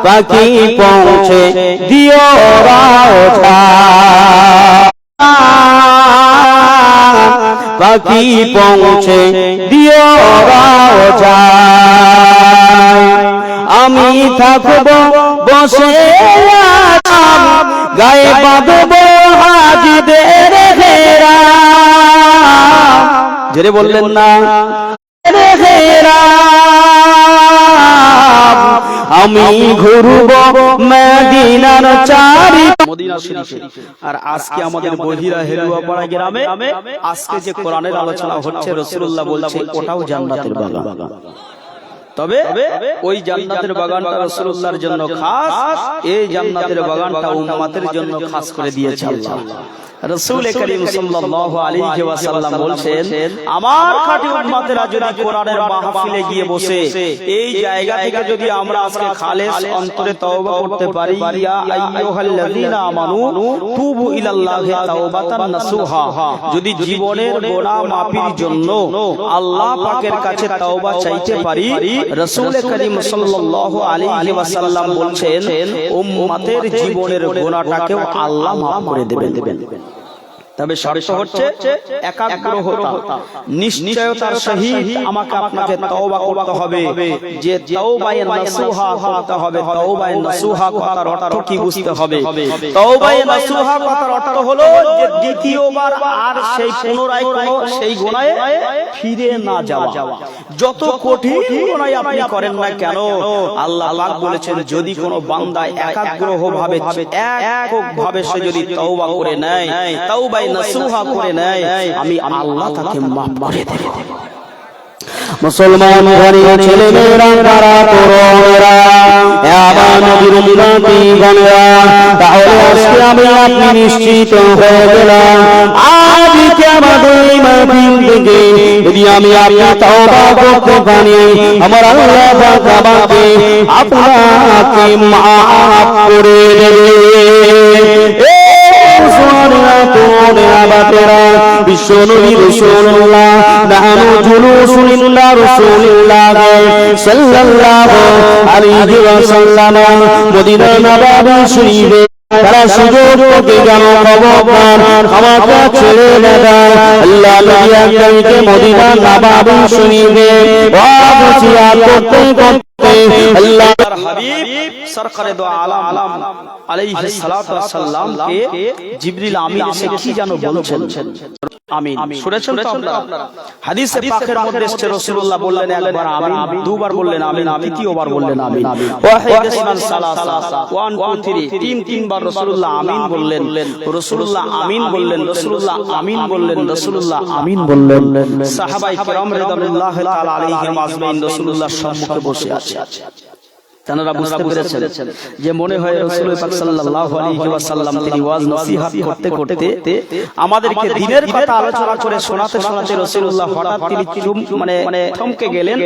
পাখি পৌঁছে দিও পাখি পৌঁছে দিও আমি থাকব বসে গায়ে বাঁধব হাজিদের ঘেরা। জোরে বললেন না ঘেরা। আমি ঘুরব মদিনার চারি মদিনা শরীফে। আর আজকে আমাদের বহিরা হেলুয়াপাড়া গ্রামে আজকে যে কোরআনের আলোচনা হচ্ছে, রাসূলুল্লাহ বলছে ওটাও জান্নাতের বাগান। তবে ওই জান্নাতের বাগানটা রাসূলুল্লাহর জন্য খাস, এই জান্নাতের বাগানটা উম্মতের জন্য খাস করে দিয়েছে আল্লাহ। রাসূল করিম সাল্লাল্লাহু আলাইহি ওয়াসাল্লাম বলছেন, আমার খাঁটি উম্মতেরা যদি কোরআনের মাহফিলে গিয়ে বসে এই জায়গা থেকে যদি আমরা আজকে খালেস অন্তরে তওবা করতে পারি, ইয়া আইয়ুহাল্লাযীনা আমানু তুবু ইলাল্লাহি তাওবাতান নাসুহা, যদি জীবনের গুনাহ মাফির জন্য আল্লাহ পাকের কাছে তওবা চাইতে পারি, রাসূল করিম সাল্লাল্লাহু আলাইহি ওয়াসাল্লাম বলছেন উম্মতের জীবনের গুনাহটাকেও আল্লাহ মাফ করে দেবেন। তবে শর্ত হচ্ছে একাগ্রতা, নিশ্চয়তার সহিত আমাকে আপনাকে তওবা করতে হবে। যে তওবায়ে নাসুহা করতে হবে। তওবায়ে নাসুহা কথার অর্থ কি বুঝতে হবে? তওবায়ে নাসুহা কথার অর্থ হলো যে দ্বিতীয়বার আর সেই পুনরায় কোনো সেই গুনাহে ফিরে না যাওয়া। যত কঠিন গুনাহ আপনি করেন না কেন, আল্লাহ পাক বলেছেন যদি কোনো বান্দা একাগ্রভাবে এককভাবে সে যদি তওবা করে নেয়, তওবায়ে নাসুহা করে নেয়, আমি আল্লাহ তাকে মাফ করে দেব। মুসলমান ঘরে ছেলে মেয়েরা তারা তরুণেরা আমার নবীর উম্মতি গণেরা, তাহলে আজকে আমি আপনি নিশ্চিত হয়ে গেলাম আজকে আমাদের এই মাহফিল থেকে যদি আমি আপনি তওবা করতে পারি, আমার আল্লাহ পাক আমাকে আপনাকে মাফ করে দেবে। বিশ্বনবী রাসূলুল্লাহ নাহনু জুলুসুলিল্লাহ রাসূলুল্লাহ সাল্লাল্লাহু আলাইহি ওয়াসাল্লাম মদিনা নববী শরীফে তারা সুযোগ পেতে গেল খবরদার আমাকে ছেড়ে না দেয়। আল্লাহ নবী আকরামকে মদিনা নববী শরীফে ওয়াজিয়াত করতে করতে আল্লাহর হাবিব সরকারে দো আলম আলাইহিস সালাতু ওয়াস সালাম কে জিবরিল আমিন এসে কি জানো বলছেন? আমিন শুনেছেন তো আপনারা? হাদিসে পাকের মধ্যে এসেছে রাসূলুল্লাহ বললেন একবার আমিন, দুবার বললেন আমিন, তৃতীয়বার বললেন আমিন। ওয়াহিদ ইসমান সালাসা 1 2 3 তিনবার রাসূলুল্লাহ আমিন বললেন, রাসূলুল্লাহ আমিন বললেন, রাসূলুল্লাহ আমিন বললেন, রাসূলুল্লাহ আমিন বললেন। সাহাবায়ে কেরাম রাদিয়াল্লাহু তাআলা আলাইহিম আজমাইন রাসূলুল্লাহর সম্মুখে বসে আছে। তারা বুঝতে পেরেছেন যে মনে হয় রাসূল পাক সাল্লাল্লাহু আলাইহি ওয়াসাল্লাম তিনি ওয়াজ নসিহত করতে করতে আমাদেরকে দ্বীনের কথা আলোচনা করে শোনাতে শোনাতে রাসূলুল্লাহ হঠাৎ তিনি মানে থমকে গেলেন।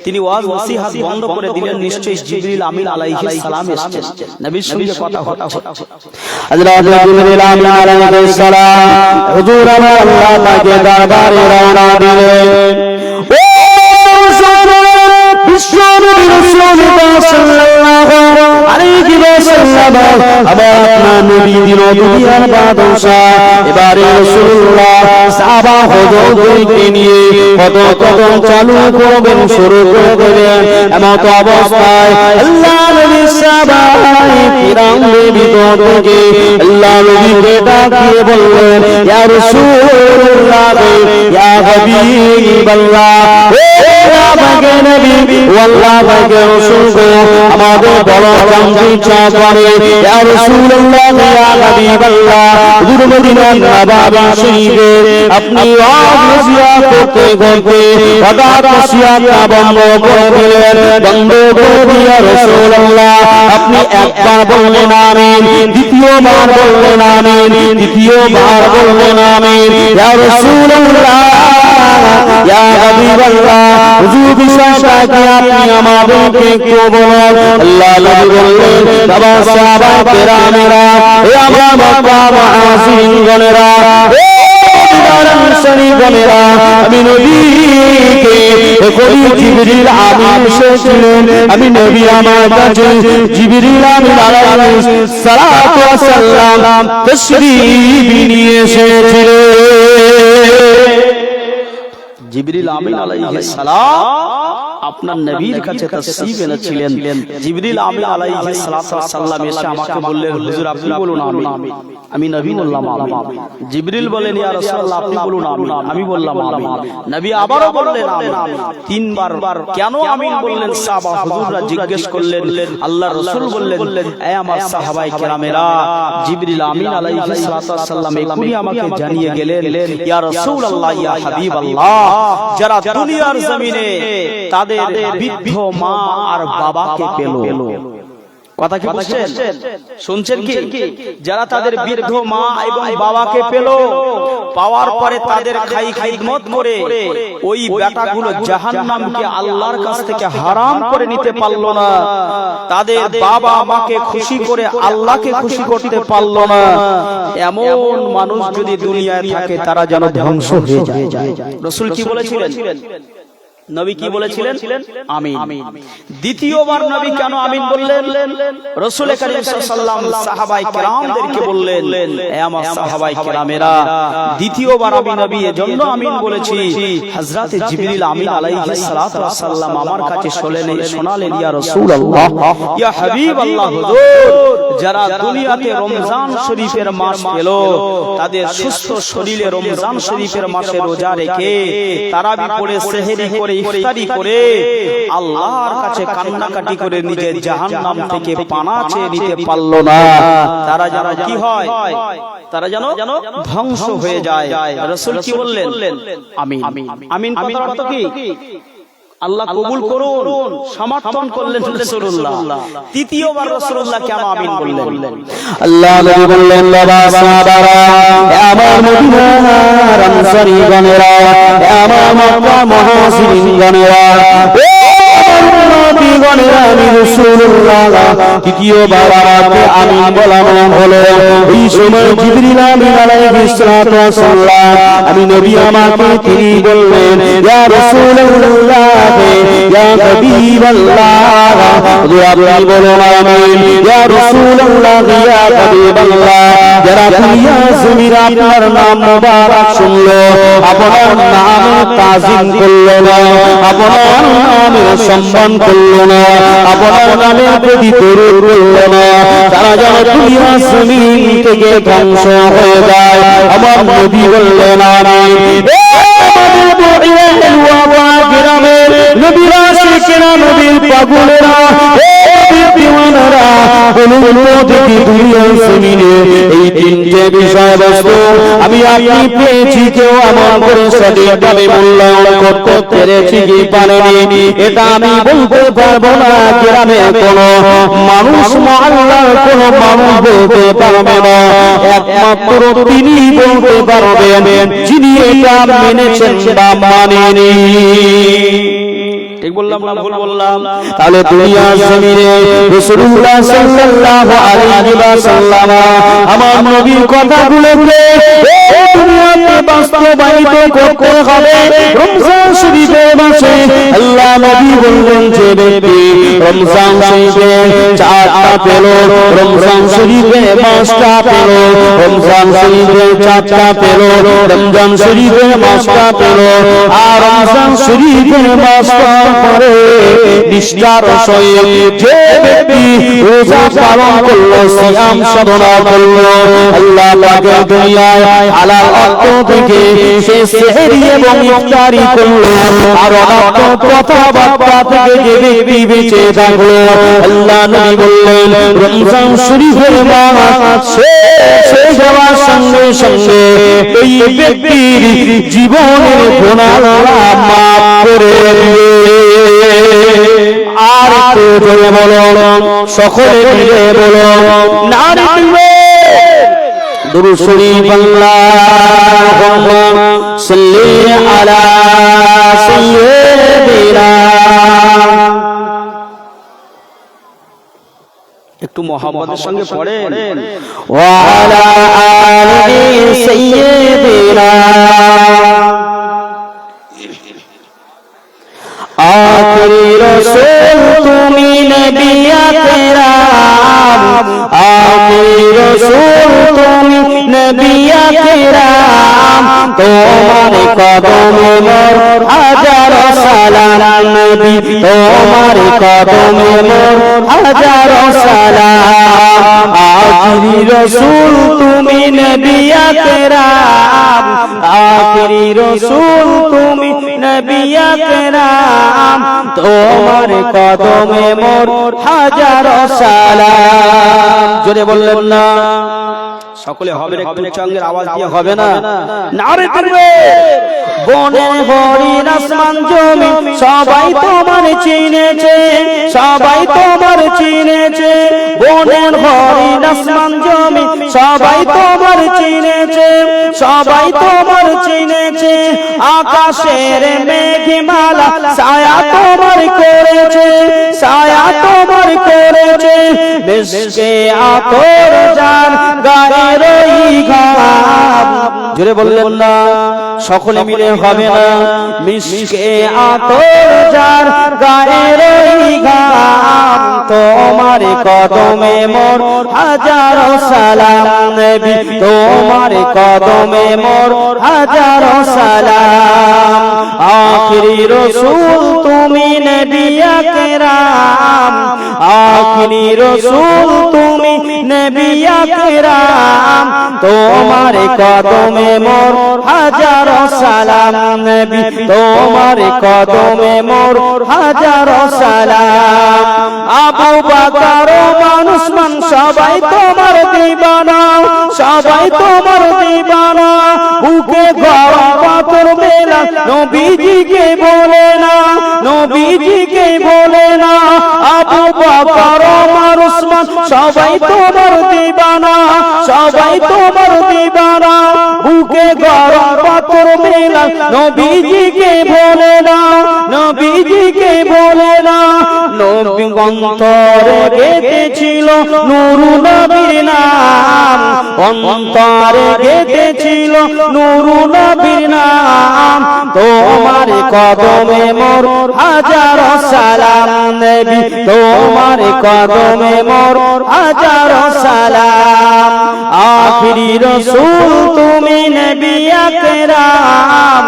তিনি ওয়াজ নসিহত বন্ধ করে দিলেন। নিশ্চয়ই জিবরিল আমিন আলাইহিস সালাম এসেছেন, নবীর সঙ্গে কথা হচ্ছে। হযরত জিবরিল আমিন আলাইহিস সালাম হুজুর আল্লাহ পাকের দরবারে রওনা দিলেন। বিশ্বনবী রাসূলুল্লাহ সাল্লাল্লাহু আলাইহি ওয়াসাল্লাম আবার আপনার নবী দিন দুনিয়ার বাদশা, এবারে রাসূলুল্লাহ সাহাবা হুজুরদেরকে নিয়ে কদম চালু করবেন, শুরু করে দেবেন। এমত অবস্থায় আল্লাহ নবী সাহাবায়ে কিরামদের ভিতর থেকে আল্লাহ নবীকে ডাকিয়ে বললেন, ইয়া রাসূলুল্লাহ ইয়া হাবিবাল্লাহ, ও আল্লাহর নবী আল্লাহ পাকের রাসূল আমাদের বড় কাঙ্ক্ষা করে, ইয়া রাসূলুল্লাহ ইয়া হাবিবাল্লাহ, হুজুর মদিনার নববী শরীফে আপনি ওয়াজ নসিহত করতে করতে হঠাৎ নসিহতটা বন্ধ করে দিলেন। বন্ধ করে দিয়ে রাসূলুল্লাহ আপনি একবার বললেন আমিন, দ্বিতীয়বার বললেন আমিন, তৃতীয়বার বললেন আমিন। ইয়া রাসূলুল্লাহ ইয়া হাবিবাল্লাহ, হুজুর বিষয়টাকে আপনি আমাদেরকে একটু বলুন। আল্লাহ নবী বললেন, বাবা সাহাবায়ে কেরামেরা, এ আমার মক্কা মুআজিরিনগণেরা, আনসারীগণেরা আমি নবীকে এখনই জিবরিল আমিন এসেছিলেন আমি নবী আমার কাছে জিবরিল আমিন আলাইহিস সালাতু ওয়াস সালাম তাশরীফ নিয়ে এসেছিলেন জিবরিল আমিন আলাইহিস সালাম আপনার নবীর কাছে তাশরীফ এনেছিলেন জিবরিল আমিন আলাইহিস সালাতু ওয়াস সালাম এসে আমাকে বললেন হুজুর আপনি বলুন আমিন আমি নবী বললাম আমিন জিবরিল বলেন ইয়া রাসূলুল্লাহ আপনি বলুন আমিন আমি বললাম আমিন নবী আবারো বললেন আমিন তিনবার কেন আমিন বললেন সাহাবা হুজুররা জিজ্ঞেস করলেন আল্লাহর রাসূল বললেন হে আমার সাহাবায়ে কেরামেরা জিবরিল আমিন আলাইহিস সালাতু ওয়াস সালাম এখনই আমাকে জানিয়ে গেলেন ইয়া রাসূলুল্লাহ ইয়া হাবিবাল্লাহ যারা দুনিয়ার জমিনে তাদের বৃদ্ধ মা আর বাবাকে পেল কথা কি বুঝছেন শুনছেন কি যারা তাদের বৃদ্ধ মা এবং বাবাকে পেল পাওয়ার পরে তাদের খিদমত করে ওই বেটাগুলো জাহান্নামকে আল্লাহর কাছ থেকে হারাম করে নিতে পারলো না তাদের বাবা মাকে খুশি করে আল্লাহকে খুশি করতে পারলো না এমন মানুষ যদি দুনিয়ায় থাকে তারা যেন ধ্বংস হয়ে যায় রাসূল কি বলেছিলেন নবী কি বলেছিলেন আমিন দ্বিতীয়বার নবী কেন আমিন বললেন রাসূল কারীম সাল্লাল্লাহু আলাইহি সাহাবায়ে কেরামদেরকে বললেন হে আমার সাহাবায়ে কেরামেরা দ্বিতীয়বার আমি নবী এজন্য আমিন বলেছি হযরত জিবরিল আমিন আলাইহিস সালাতু ওয়াস সালাম আমার কাছে শোনালেন ইয়া রাসূলুল্লাহ ইয়া হাবিবাল্লাহ হুজুর যারা দুনিয়াতে রমজান শরীফের মাস পেল তাদের সুস্থ শরীরে রমজান শরীফের মাসে রোজা রেখে তারাবি পড়ে সেহরি করে ইফতারি করে আল্লাহর কাছে কান্নাকাটি করে নিজের জাহান্নাম থেকে পানা চেয়ে নিতে পারল না তারা যেন কি হয় তারা যেন ধ্বংস হয়ে যায় রাসূল কি বললেন আমিন আমিন কথার অর্থ কি আল্লাহ কবুল করুন সমর্থন করলেন রাসূলুল্লাহ তৃতীয়বার রাসূলুল্লাহ কেন আমিন বললেন আল্লাহ নবী বললেন বাবা সাহাবারা আমার মদিনার আনসারীগণেরা আমার মক্কা মুহাজিরিনগণেরা আমি রাসূলুল্লাহ তৃতীয়বার আমিন বলানো হলো এই সময় জিবরিল আমিন আলাইহিস সালাতু ওয়াস সালাম আমি নবী আমাকে তিনি বললেন ইয়া রাসূলুল্লাহ ইয়া হাবিবাল্লাহ আপনি বলুন আমিন ইয়া রাসূলুল্লাহ ইয়া হাবিবাল্লাহ যারা দুনিয়া জমিন আপনার নাম মুবারক শুনলো আপনার নাম তাজিম করলো না আপনার নামের সম্মান করলো না আপনার নামের প্রতি দরুদ করলো না তারা যেন দুনিয়া জমিন থেকে ধ্বংস হয়ে যায় আমার নবী বললেন আমিন নবীরা শেখেরা নবীর পাগলেরা এই তিনটে বিষয়বস্তু আমি আপনি পেয়েছি কেউ আমার করে সঠিকভাবে মূল্যায়ন করতে পেরেছি কি পারেনি এটা আমি বলতে পারবো না গ্রামে কোনো মানুষ মহল্লার কোনো মানুষ বলতে পারবে না একমাত্র তিনি বলতে পারবেন যিনি এটা মেনেছেন বা মানেনি ঠিক বললাম না ভুল বললাম তাহলে দুনিয়ার জমিনে রাসূলুল্লাহ সাল্লাল্লাহু আলাইহি ওয়াসাল্লাম আমার নবীর কথাগুলোকে দুনিয়াতে বাস্তবায়িত করতে হবে রমজান শরীফের মাসে আল্লাহ নবী বললেন যে ব্যক্তি রমজান শরীফে চারটা পেল রমজান শরীফে পাঁচটা পেল রমজান শরীফে চারটা পেল রমজান শরীফে পাঁচটা পেল আর রমজান শরীফে পাঁচটা পরে নিষ্ঠার সহিত যে ব্যক্তি রোজা পালন করলো সিয়াম সাধনা করলো আল্লাহ পাকের দুনিয়ায় হালাল অর্থ থেকে সে সেহরি এবং ইফতারি করলো আর অনর্থ কথাবার্তা থেকে যে ব্যক্তি বেঁচে থাকলো আল্লাহ নবী বললেন রমজান শরীফের মাস শেষ হওয়ার সঙ্গে সঙ্গে এই ব্যক্তির জীবনের গুনাহ মাফ করে আর একটু জোরে বলো সকলে মিলে বলো নারে তাকবীর দুরূদ শরীফ আল্লাহুম্মা সাল্লি আলা সাইয়্যিদিনা একটু মুহাম্মদের সঙ্গে পড়েন ওয়া আলা আলি সাইয়্যিদিনা নবী আকরাম আখিরি রাসূল তুমি নবী আকরাম তোমার কদমে মোর হাজারো সালাম নবী তোমার কদমে মোর হাজারো সালাম আখিরি রাসূল তুমি নবী আকরাম আখিরি রাসূল তুমি নবী আকরাম তোমার কদমে মোর হাজারো সালাম জোরে বললেন না সকলে হবে একটু উচ্চাঙ্গের আওয়াজ দিয়ে হবে না নারে তাকবীর বনে হরিণ আসমান জমি সবাই তোমার চিনেছে সবাই তোমার চিনেছে বনের হরিণ আসমান জমি সবাই তোমার চিনেছে সবাই তোমার চিনেছে আকাশের মেঘমালা ছায়া তোমার করেছে ছায়া তোমার করেছে মিশকে আতর জান গায়ের ওই ঘাম জোরে বললেন না সকলে মিলে হবে না মিশকে আতর জান গায়ের ওই ঘাম তোমার কদমে মোর হাজারো সালাম নবী তোমার কদমে মোর হাজারো সালাম আখিরি রাসূল তুমি নবী আকরাম আখিরি রাসূল তুমি নবী আকরাম তোমার কদমে মোর হাজারো সালাম নবী তোমার কদমে মোর হাজারো সালাম আবু বকর উসমান সবাই তোমার দিবানা সবাই তোমার দিবানা বুকে গরম পাথর মেলা নবীজিকে বলে না নবীজিকে বলে না আবু বকর উসমান সবাই তোমার দিবানা সবাই তোমার দিবানা বুকে গরম পাথর মেলা নবীজিকে বলে না নবীজিকে বলে না নবী অন্তরে গেঁথেছিল নূর নবীর নাম অন্তরে গেঁথেছিল নূর নবীর নাম তোমার কদমে মোর হাজারো সালাম নবী তোমার কদমে মোর হাজারো সালাম আখিরি রাসূল তুমি নবী আকরাম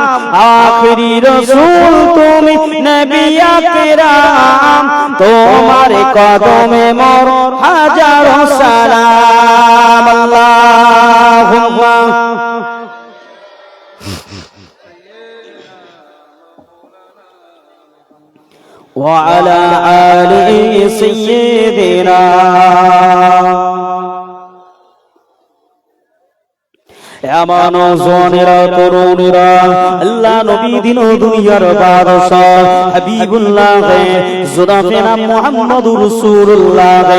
আখিরি রাসূল তুমি নবী আকরাম তোমার কদমে মোর হাজারো সালাম আল্লাহুম্মা وعلى آل سيدنا এমন জনেরা তরুণেরা আল্লাহ নবী দিন ও দুনিয়ার বাদশা হাবিবুল্লাহ জুরাফেনা মুহাম্মদুর রাসূলুল্লাহ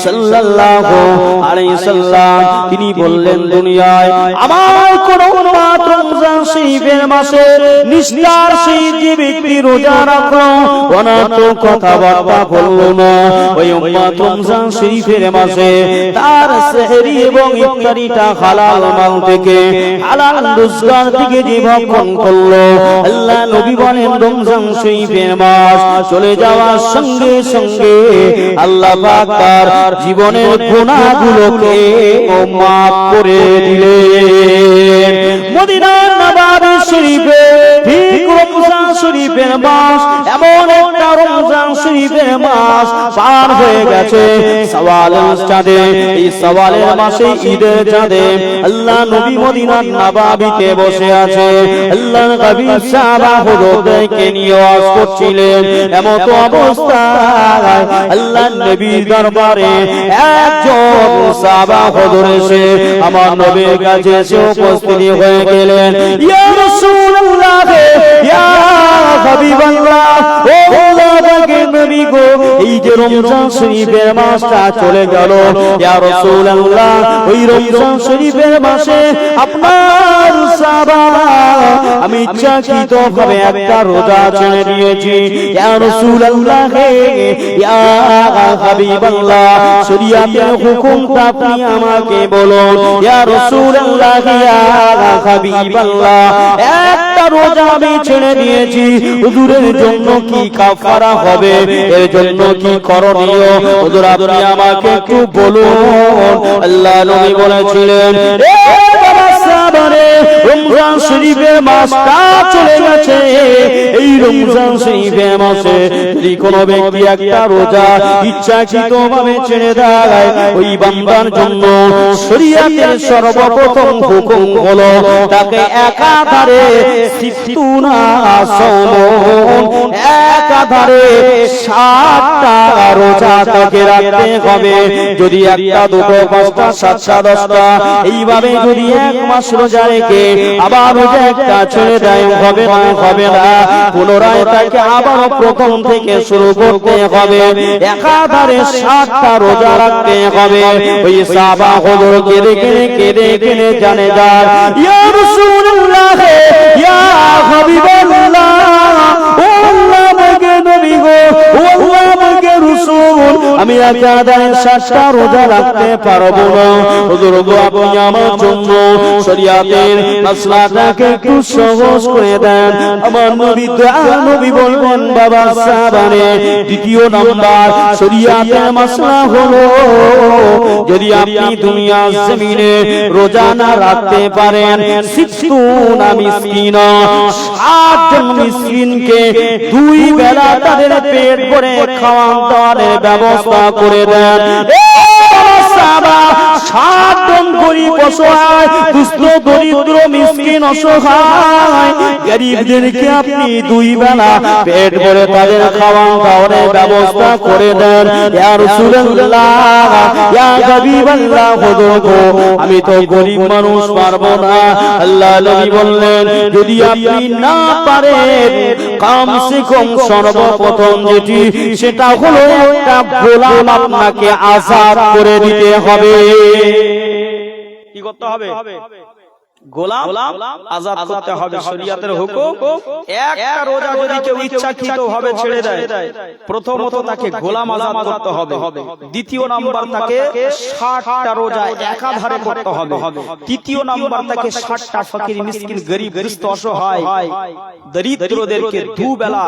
সাল্লাল্লাহু আলাইহি সাল্লাম তিনি বললেন দুনিয়ায় আমার কোন উম্মত রমজান শরীফের মাসে নিষ্ঠার সহিত যে ব্যক্তি রোজা রাখলো অনর্থ কথাবার্তা বললো না ওই উম্মত রমজান শরীফের মাসে তার সেহরি এবং ইফতারিটা হালাল মাল থেকে হালাল রোজগার থেকে যে ভক্ষণ করলো আল্লাহ নবী বলেন রমজান শরীফের মাস চলে যাওয়ার সঙ্গে সঙ্গে আল্লাহ পাক তার জীবনের গুনাহগুলোকে মাফ করে দিলেন মদিনার নববী শরীফে ঠিক রমজান শরীফের মাস এমন একটা রমজান শরীফের মাস পার হয়ে গেছে শাওয়ালের চাঁদে এই শাওয়ালের মাসে ঈদের চাঁদে আল্লাহ নবী মদিনার নববীতে বসে আছে আল্লাহর নবী সাহাবা হুজুরদেরকে নিয়ে ওয়াজ করছিলেন এমন অবস্থায় আল্লাহর নবীর দরবারে একজন সাহাবা হুজুর এসে আমার নবীর কাছে এসে উপস্থিত হয়ে গেলেন ইয়া রাসূলুল্লাহ ইয়া হাবিবাল্লাহ ও আল্লাহর নবী গো এই যে রমজান শরীফের মাসটা চলে গেল ইয়া রাসূলুল্লাহ ওই রমজান শরীফের মাসে আপনার সাহাবা আমি ইচ্ছাকৃতভাবে একটা রোজা ছেড়ে দিয়েছি ইয়া রাসূলুল্লাহ ইয়া হাবিবাল্লাহ শরীয়তের হুকুমটা আপনি আমাকে বলুন ইয়া রাসূলুল্লাহ ইয়া হাবিবাল্লাহ একটা রোজা আমি ছেড়ে দিয়েছি হুজুরের জন্য কি কাফারা হবে এর জন্য কি করণীয় হুজুর আপনি আমাকে একটু বলুন আল্লাহ নবী বলেছিলেন এ বাবা সাহাবারে রমজান শরীফের মাসটা চলে গেছে এই রমজান শরীফের মাসে যদি কোনো ব্যক্তি একটা রোজা ইচ্ছাকৃতভাবে ছেড়ে দেয় ওই বান্দার জন্য শরীয়তের সর্বপ্রথম হুকুম হলো তাকে একাধারে সিত্তুনা সাওম একাধারে 60টা রোজা তাকে রাখতে হবে যদি একটা দুটো পাঁচটা সাতটা দশটা এইভাবে যদি এক মাস রোজা রেখে আবার রোজা একটা ছেড়ে দেয় হবে না পুনরায় তাকে আবার প্রথম থেকে শুরু করতে হবে একাধারে 60টা রোজা রাখতে হবে ওই সাহাবা হুজুর কেঁদে কেঁদে জানে যান ইয়া রাসূলুল্লাহ ইয়া হাবিবাল্লাহ ও আল্লাহ আমাকে নবী গো ও আল্লাহ আমাকে রাসূল আমি একাধারে 60টা রোজা রাখতে পারবো না হুজুর গো আপনি আমার জন্য শরীয়তের মাসলাটাকে একটু সহজ করে দেন আমার নবী নবী বলবেন বাবা সাহাবারে দ্বিতীয় নাম্বার শরীয়তের মাসলা হলো যদি আপনি দুনিয়ার জমিনে রোজা না রাখতে পারেন সিত্তুনা মিসকিনা 60 জন মিসকিনকে দুই বেলা তাদের পেট ভরে খাওয়ান দাওয়ার ব্যবস্থা করে দেন 60 জন গরিব অসহায় দুস্থ দরিদ্র মিসকিন অসহায় গরিবদেরকে আপনি দুই বেলা পেট ভরে তাদের খাওয়ান দাওয়ার ব্যবস্থা করে দেন ইয়া রাসূলুল্লাহ ইয়া হাবিবাল্লাহ হুজুর গো আমি তো গরিব মানুষ পারবো না আল্লাহ নবী বললেন যদি আপনি না পারেন কমসে কম সর্বপ্রথম যেটি সেটা হলো একটা গোলাম আপনাকে আযাদ করে দিতে হবে কি করতে হবে গোলাম আযাদ করতে হবে শরীয়তের হুকুম একটা রোজা যদি কেউ ইচ্ছাকৃতভাবে ছেড়ে দেয় প্রথমত তাকে গোলাম আযাদ করতে হবে দ্বিতীয় নাম্বার তাকে 60টা রোজা একাধারে করতে হবে তৃতীয় নাম্বার তাকে 60টা ফকির মিসকিন গরীব দুস্থ অসহায় দরিদ্রদেরকে দুবেলা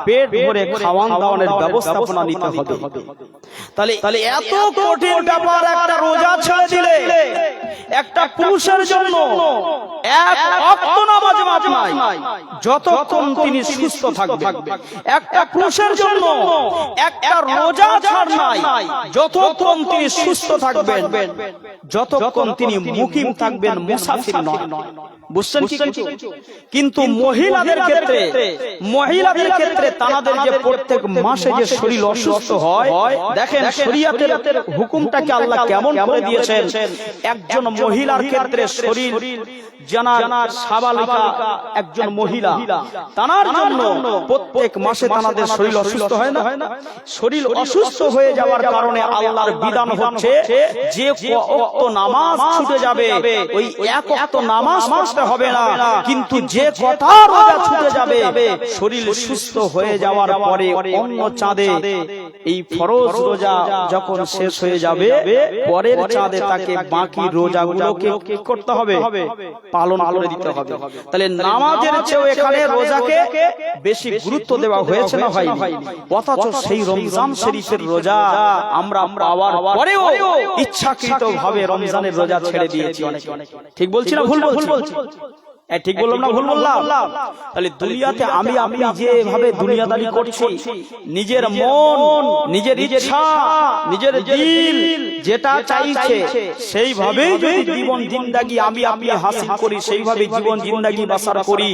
পেট ভরে খাওয়ান দাওয়ানোর ব্যবস্থাপনা নিতে হবে তাহলে এত কঠিন ব্যাপার একটা রোজা ছেড়ে দিলে একটা পুরুষের জন্য এক ওয়াক্ত নামাজ মাফ নাই যতক্ষণ তিনি সুস্থ থাকবেন একটা পুরুষের জন্য একটা রোজা ছাড় নাই যতক্ষণ তিনি সুস্থ থাকবেন যতক্ষণ তিনি মুকিম থাকবেন মুসাফির নয় বুঝছেন কি কিন্তু মহিলাদের ক্ষেত্রে তাদের যে প্রত্যেক মাসে যে শরীর অসুস্থ হয় দেখেন শরীয়তের হুকুমটাকে আল্লাহ কেমন করে দিয়েছেন একজন মহিলার ক্ষেত্রে শরীর জানার সাবালিকা একজন মহিলা তার জন্য প্রত্যেক মাসে তাদের শরীর অসুস্থ হয় না শরীর অসুস্থ হয়ে যাওয়ার কারণে আল্লাহর বিধান হচ্ছে যে ওয়াক্ত নামাজ ছুটে যাবে ওই এক ওয়াক্ত নামাজ পড়তে হবে না কিন্তু যে কথা রোজা ছুটে যাবে শরীর সুস্থ হয়ে যাওয়ার পরে অন্য চাঁদে এই ফরজ রোজা যখন শেষ হয়ে যাবে পরের চাঁদে তাকে বাকি রোজাগুলোকে কি করতে হবে পালন করে দিতে হবে তাহলে নামাজের চেয়ে এখানে রোজাকে বেশি গুরুত্ব দেওয়া হয়েছে না ভাই অথচ সেই রমজান শরীফের রোজা আমরা পাওয়ার পরেও ইচ্ছাকৃতভাবে রমজানের রোজা ছেড়ে দিয়েছি ঠিক বলছি না ভুল বলছি ঠিক বললাম না ভুল বললাম তাহলে দুনিয়াতে আমি আপনি যেভাবে দুনিয়াদারি করছি নিজের মন নিজের ইচ্ছা নিজের দিল যেটা চাইছে সেইভাবেই যদি জীবন জিন্দেগি আমি আপনি হাসিল করি সেইভাবে জীবন জিন্দেগি বাসার করি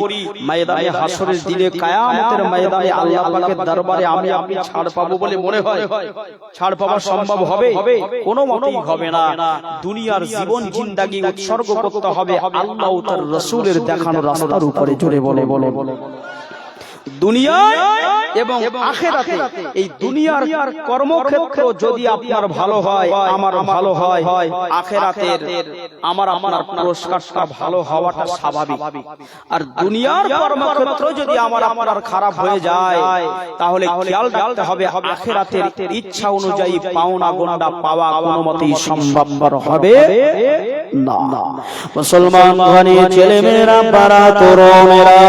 ময়দানে হাসরের দিনে কিয়ামতের ময়দানে আল্লাহ পাকের দরবারে আমি আপনি ছাড় পাবো বলে মনে হয় ছাড় পাওয়া সম্ভব হবে কোনো মতেই হবে না দুনিয়ার জীবন জিন্দেগি উৎসর্গ করতে হবে আল্লাহ ও তার রাসূলের দেখানো রাস্তার উপরে জোরে বলে দুনিয়ায় এবং আখিরাতে এই দুনিয়ার কর্মক্ষেত্র যদি আপনার ভালো হয়, আমার ভালো হয়, আখিরাতের আমার আপনার পুরস্কারটা ভালো হওয়াটা স্বাভাবিক। আর দুনিয়ার কর্মক্ষেত্র যদি আমার আপনার খারাপ হয়ে যায়, তাহলে খেয়াল রাখতে হবে আখিরাতের ইচ্ছা অনুযায়ী পাওনা গন্ডা পাওয়া কোনো মতেই সম্ভবপর হবে না। মুসলমান ঘরে ছেলে মেয়েরা, বারা তরুণেরা,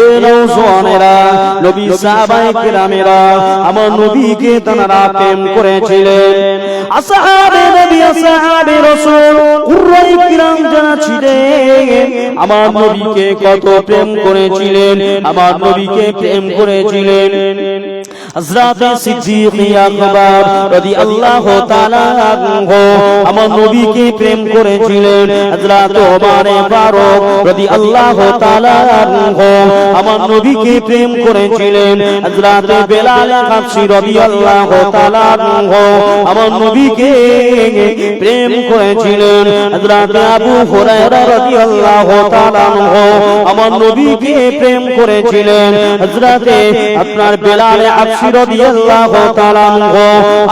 এ নওজওয়ানেরা, নবী সাহাবায়ে কেরামেরা আমার নবীকে তারা প্রেম করেছিলেন। আসহাবে নবী, আসহাবে রাসূল, কুররাই কিরাম যারা ছিলেন আমার নবীকে কত প্রেম করেছিলেন, আমার নবীকে প্রেম করেছিলেন। হযরত সিদ্দিক আকবর রাদিয়াল্লাহু তাআলা আনহু আমার নবীকে প্রেম করেছিলেন। হযরত ওমর ফারুক রাদিয়াল্লাহু তাআলা আনহু আমার নবীকে প্রেম করেছিলেন। হযরত বেলাল হাবশী রাদিয়াল্লাহু তাআলা আনহু আমার নবীকে প্রেম করেছিলেন। হযরত আবু হুরায়রা রাদিয়াল্লাহু তাআলা আনহু আমার নবীকে প্রেম করেছিলেন। হযরত আপনার বেলাল হাবশী রাদিয়াল্লাহু তাআলা আনহু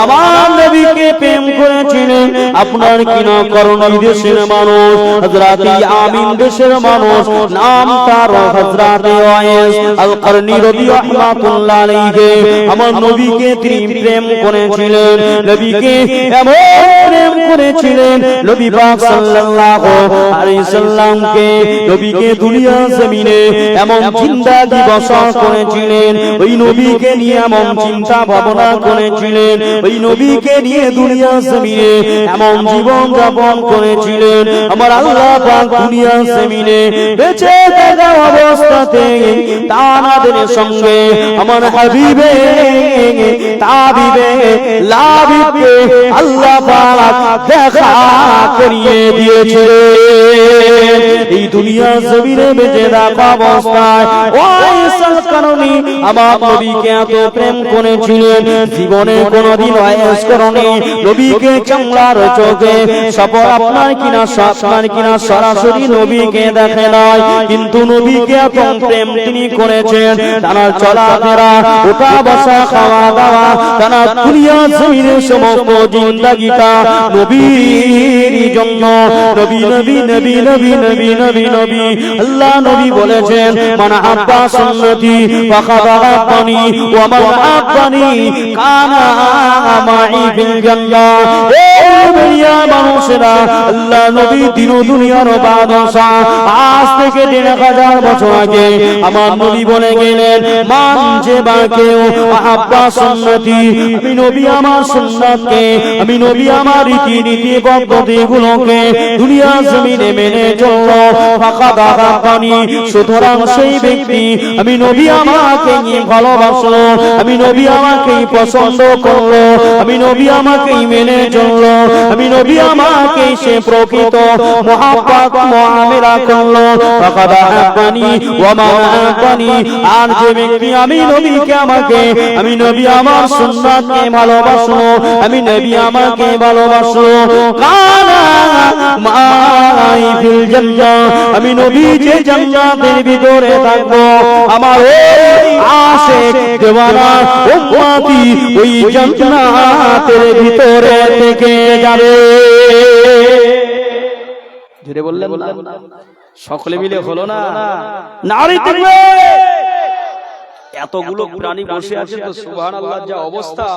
আমার নবীকে প্রেম করেছিলেন। আপনার কিনা করণী দেশের মানুষ, হযরত আমিন দেশের মানুষ, নাম তার হযরত ওয়াইস আল করনী রাদিয়াল্লাহু আলাইহি আমার নবীকে তিনি প্রেম করেছিলেন। নবীকে এমন প্রেম করেছিলেন, নবী পাক সাল্লাল্লাহু আলাইহি সাল্লামকে, নবীকে দুনিয়া জমিনে এমন জিন্দেগি বসর করেছিলেন, ওই নবীকে নিয়ে এমন চিন্তা ভাবনা করেছিলেন, ওই নবীকে নিয়ে দুনিয়া জমিনে এমন জীবন যাপন করেছিলেন। আমার আল্লাহ পাক দুনিয়া জমিনে বেঁচে থাকা অবস্থাতে তাদের সঙ্গে আমার হাবিবে তাবিবে লাবিবকে আল্লাহ পাক দেখা করিয়ে দিয়েছিলেন। এই দুনিয়া জমিনে বেঁচে থাকা অবস্থায় ওয়াইসুল করনী আমার নবীকে এত প্রেম করেছিলেন, জীবনে কোনদিন ওয়াইস করনী নবীকে চামড়ার চোখে সফর আপনার কিনা সরাসরি নবীকে দেখে নাই, কিন্তু নবীকে এত প্রেম তিনি করেছেন। তার চলাফেরা, ওঠা বসা, খাওয়া দাওয়া, তার দুনিয়া জমিনের সমস্ত জিন্দেগিটা নবীর জন্য। নবী নবী নবী নবী নবী নবী নবী আল্লাহ নবী বলেছেন, মান আব্বা সুন্নতি ফাকাদ আব্বানি ওয়া মান আব্বানি কানা মাই ফিল জান্নাহ। এ দুনিয়া মানুষেরা, আল্লাহ নবী দিন দুনিয়ার বাদশা, আজ থেকে ১,৫০০ বছর আগে আমার নবী বলে গেলেন, মান যে বা কেউ আব্বা সুন্নতি, আমি নবী আমার সুন্নাতকে, আমি নবী আমার রীতি পদ্ধতিগুলোকে দুনিয়া জমিনে মেনে চললো, ফাকাদ আব্বানি, সুতরাং সেই ব্যক্তি আমি নবী আমাকে ভালোবাসলো, আমি নবী আমাকে পছন্দ করলো, আমি নবী আমাকে মেনে চললো, আমি নবী আমাকে সে প্রকৃত মুহাব্বত মুআমিলা করলো। ফাকাদ আব্বানি ওয়া মা আব্বানি, আর যে ব্যক্তি আমি নবীকে আমাকে, আমি নবী আমার সুন্নাতকে ভালোবাসলো, আমি নবী আমাকে ভালোবাসলো, কানা মাই ফিল জান্নাহ, আমি নবী যে জান্নাতের ভিতরে থাকবো, আমার ওই আশিক দেওয়ানা উম্মতি ওই জান্নাতের ভিতরে থেকে যাবে। জোরে বললেন না? সকলে মিলে হলো না? নারী তাকবীর! এতগুলো প্রাণী বসে আছে তো সুবহানাল্লাহ, যা অবস্থা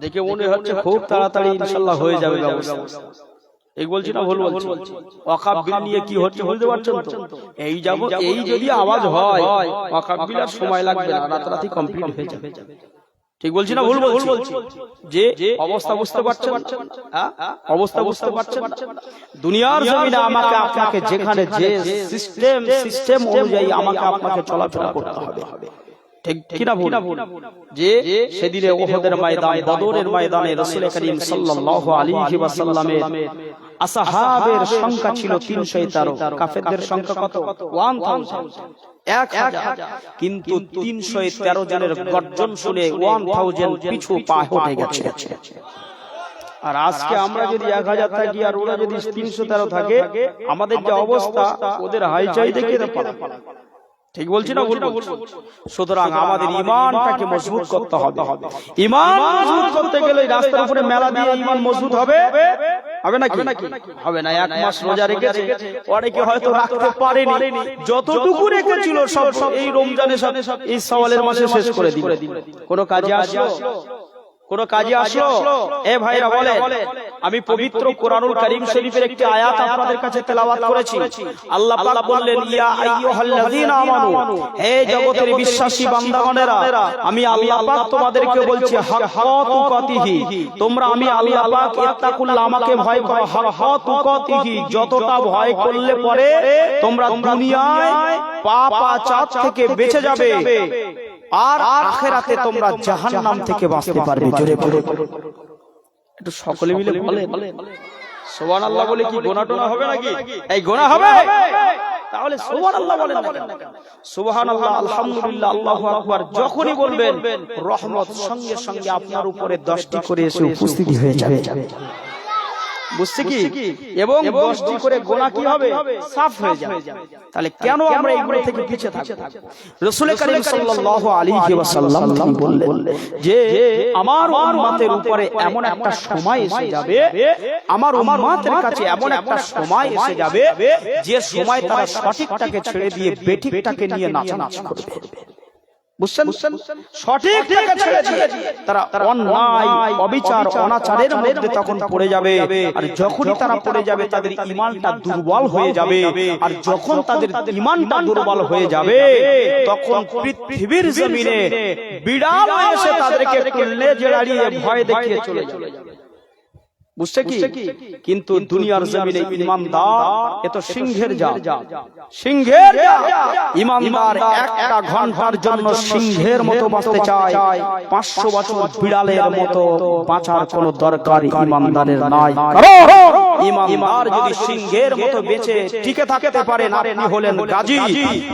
দেখে মনে হচ্ছে খুব তাড়াতাড়ি ইনশাআল্লাহ হয়ে যাবে ব্যবস্থা। এই বলছি না ভুল বলছি? ওয়াকফ বিল নিয়ে কি হচ্ছে বুঝতে পারছেন তো? এই যদি আওয়াজ হয়, ওয়াকফ বিল আর সময় লাগবে না, রাতারাতি কমপ্লিট হয়ে যাবে। ঠিক বলছি না ভুল বলছি? যে অবস্থা বুঝতে পারছেন, অবস্থা বুঝতে পারছেন। দুনিয়ার জমিনে আমাকে আপনাকে যেখানে যে সিস্টেম অনুযায়ী আমাকে আপনাকে চলাফেরা করতে হবে, ঠিক কিনা ভুল? যে সেদিনে উহুদের ময়দান, বদরের ময়দানে রাসূল করিম সাল্লাল্লাহু আলাইহি ওয়াসাল্লামের আসহাবের সংখ্যা ছিল ৩১৩, কাফেরদের সংখ্যা কত? 1000, কিন্তু ৩১৩ জনের গর্জন শুনে 1000 পিছু পা হটে গেছে। আর আজকে আমরা যদি 1000 থাকি আর ওরা যদি ৩১৩ থাকে, আমাদের যে অবস্থা, ওদের হাইচাই দেখে ঠিক বলছি না? সুতরাং আমাদের ঈমানটাকে মজবুত করতে হবে। ঈমান মজবুত করতে গেলে রাস্তার উপরে মেলা দিয়ে ঈমান মজবুত হবে হবে নাকি? হবে না। এক মাস রোজা রেখেছে, অনেকে হয়তো রাখতে পারেনি, যতটুকু রেখেছিল সব এই রমজানে সব এই শাওয়ালের মাসে শেষ করে দিল। কোন কাজে আসলো? কোন কাজে আসলো? এ ভাইরা বলে, আমি পবিত্র কোরআনুল কারীম শরীফের একটি আয়াত আপনাদের কাছে তেলাওয়াত করেছি। আল্লাহ পাক বললেন, ইয়া আইয়ুহাল্লাযীনা আমানু, হে জগতের বিশ্বাসী বান্দাগণেরা, আমি আল্লাহ পাক তোমাদেরকে বলছি হাক্কা তুকাতিহি, তোমরা আমি আল্লাহ পাক ইত্তাকুল্লাহ, আমাকে ভয় করো, হাক্কা তুকাতিহি, যতটা ভয় করলে পরে তোমরা দুনিয়ায় পাপ আচার থেকে বেঁচে যাবে, আর আখিরাতে তোমরা জাহান্নাম থেকে বাঁচতে পারবে। জোরে বলে একটু সকলে মিলে বলে সুবহানাল্লাহ বলে কি গোনা টোনা হবে নাকি? এই গোনা হবে? তাহলে সুবহানাল্লাহ বলেন না কেন? সুবহানাল্লাহ, আলহামদুলিল্লাহ, আল্লাহু আকবার যখনই বলবেন, রহমত সঙ্গে সঙ্গে আপনার উপরে 10টি করে এসে উপস্থিত হয়ে যাবে। বুঝছে কি? এবং 10টি করে গোনা কি হবে? সাফ হয়ে যাবে। তাহলে কেন আমরা এগুলো থেকে পিছিয়ে থাকব? রাসূল কারীম সাল্লাল্লাহু আলাইহি ওয়াসাল্লাম বললেন যে আমার উম্মতের উপরে এমন একটা সময় এসে যাবে, আমার উম্মতের কাছে এমন একটা সময় এসে যাবে যে সময় তারা সঠিকটাকে ছেড়ে দিয়ে বেঠিকটাকে নিয়ে নাচানাচি করবে। বুঝছেন? সঠিকটাকে ছেড়ে দিয়ে তারা অন্যায়, অবিচার, অনাচারের মধ্যে তখন পড়ে যাবে। আর যখনই তারা পড়ে যাবে তাদের ঈমানটা দুর্বল হয়ে যাবে। আর যখন তাদের ঈমানটা দুর্বল হয়ে যাবে তখন পৃথিবীর জমিনে বিড়াল এসে তাদেরকে কোলে জড়িয়ে ভয় দেখিয়ে চলে যাবে। বুঝছে কি? কিন্তু দুনিয়ার জমিনে ঈমানদার এ তো সিংহের জাত, সিংহের জাত। ঈমানদার একটা ঘন্টার জন্য সিংহের মতো বাঁচতে চায়, 500 বছর বিড়ালের মতো বাঁচার কোনো দরকার ঈমানদারের নাই। কারণ ঈমানদার যদি সিংহের মতো বেঁচে টিকে থাকতে পারেন, আপনি হলেন গাজী।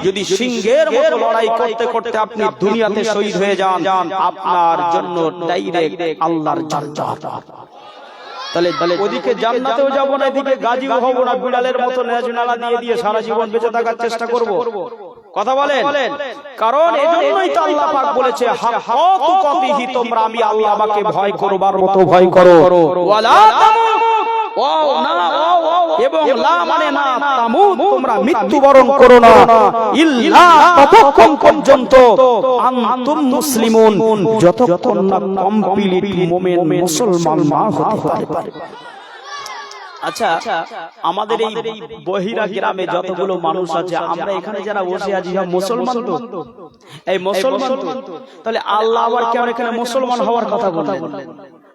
যদি সিংহের মতো লড়াই করতে করতে আপনি দুনিয়াতে শহীদ হয়ে যান, আপনার জন্য ডাইরেক্ট আল্লাহর জান্নাত। তাহলে ওদিকে জান্নাতেও যাব না, এদিকে গাজীও হব না, বিড়ালের মতো নেজনালা দিয়ে দিয়ে সারা জীবন বেঁচে থাকার চেষ্টা করব। কথা বলেন? কারণ এজন্যই তো আল্লাহ পাক বলেছে হাক্কা তুকাতিহি, তোমরা আমি আল্লাহ আমাকে ভয় করবার মতো ভয় করো। ওয়ালা তামুত, ওয়াও না এবং লা মানে না, তামুত, তোমরা মৃত্যুবরণ করো না, ইল্লা ততক্ষণ পর্যন্ত আনতুম মুসলিমুন, যতক্ষণ না কমপ্লিট মুমিন মুসলমান না হতে পারে। আচ্ছা, আমাদের এই বহিরা গ্রামে যতগুলো মানুষ আছে, আমরা এখানে যারা বসে আছি সব মুসলমান তো? এই মুসলমান তো? তাহলে আল্লাহ আবার কেন এখানে মুসলমান হওয়ার কথা বললেন?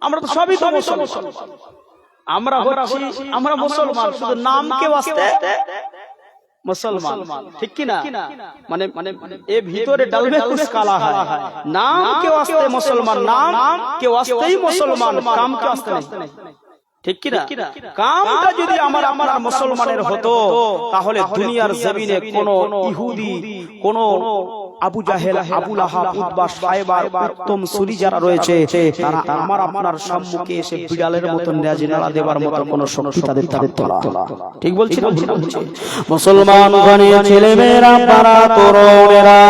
আমরা তো সবই তো মুসলমান। আমরা হচ্ছি, আমরা মুসলমান, শুধু নামকে ওয়াস্তে মুসলমান, ঠিক কি না? মানে এ ভিতরে ডালবে কুছ কালা হয়। নাম কে ওয়াস্তে মুসলমান, নাম কে ওয়াস্তেই মুসলমান, কাম কে ওয়াস্তে নেই। ঠিক কি না? কামটা যদি আমার মুসলমানের হতো, তাহলে দুনিয়ার জমিনে কোন ইহুদি, কোন আবু জাহেল, আবু লাহাব, উতবা, সাইবা, উত্তম সুরি যারা রয়েছে, তারা আমার আপনার সম্মুখে এসে বিড়ালের মতো নেজনালা দেবার মতো কোন শক্তি তাদের তোলা। ঠিক বলছি না? মুসলমান গণের ছেলে মেয়েরা, পাড়া তরুণেরা,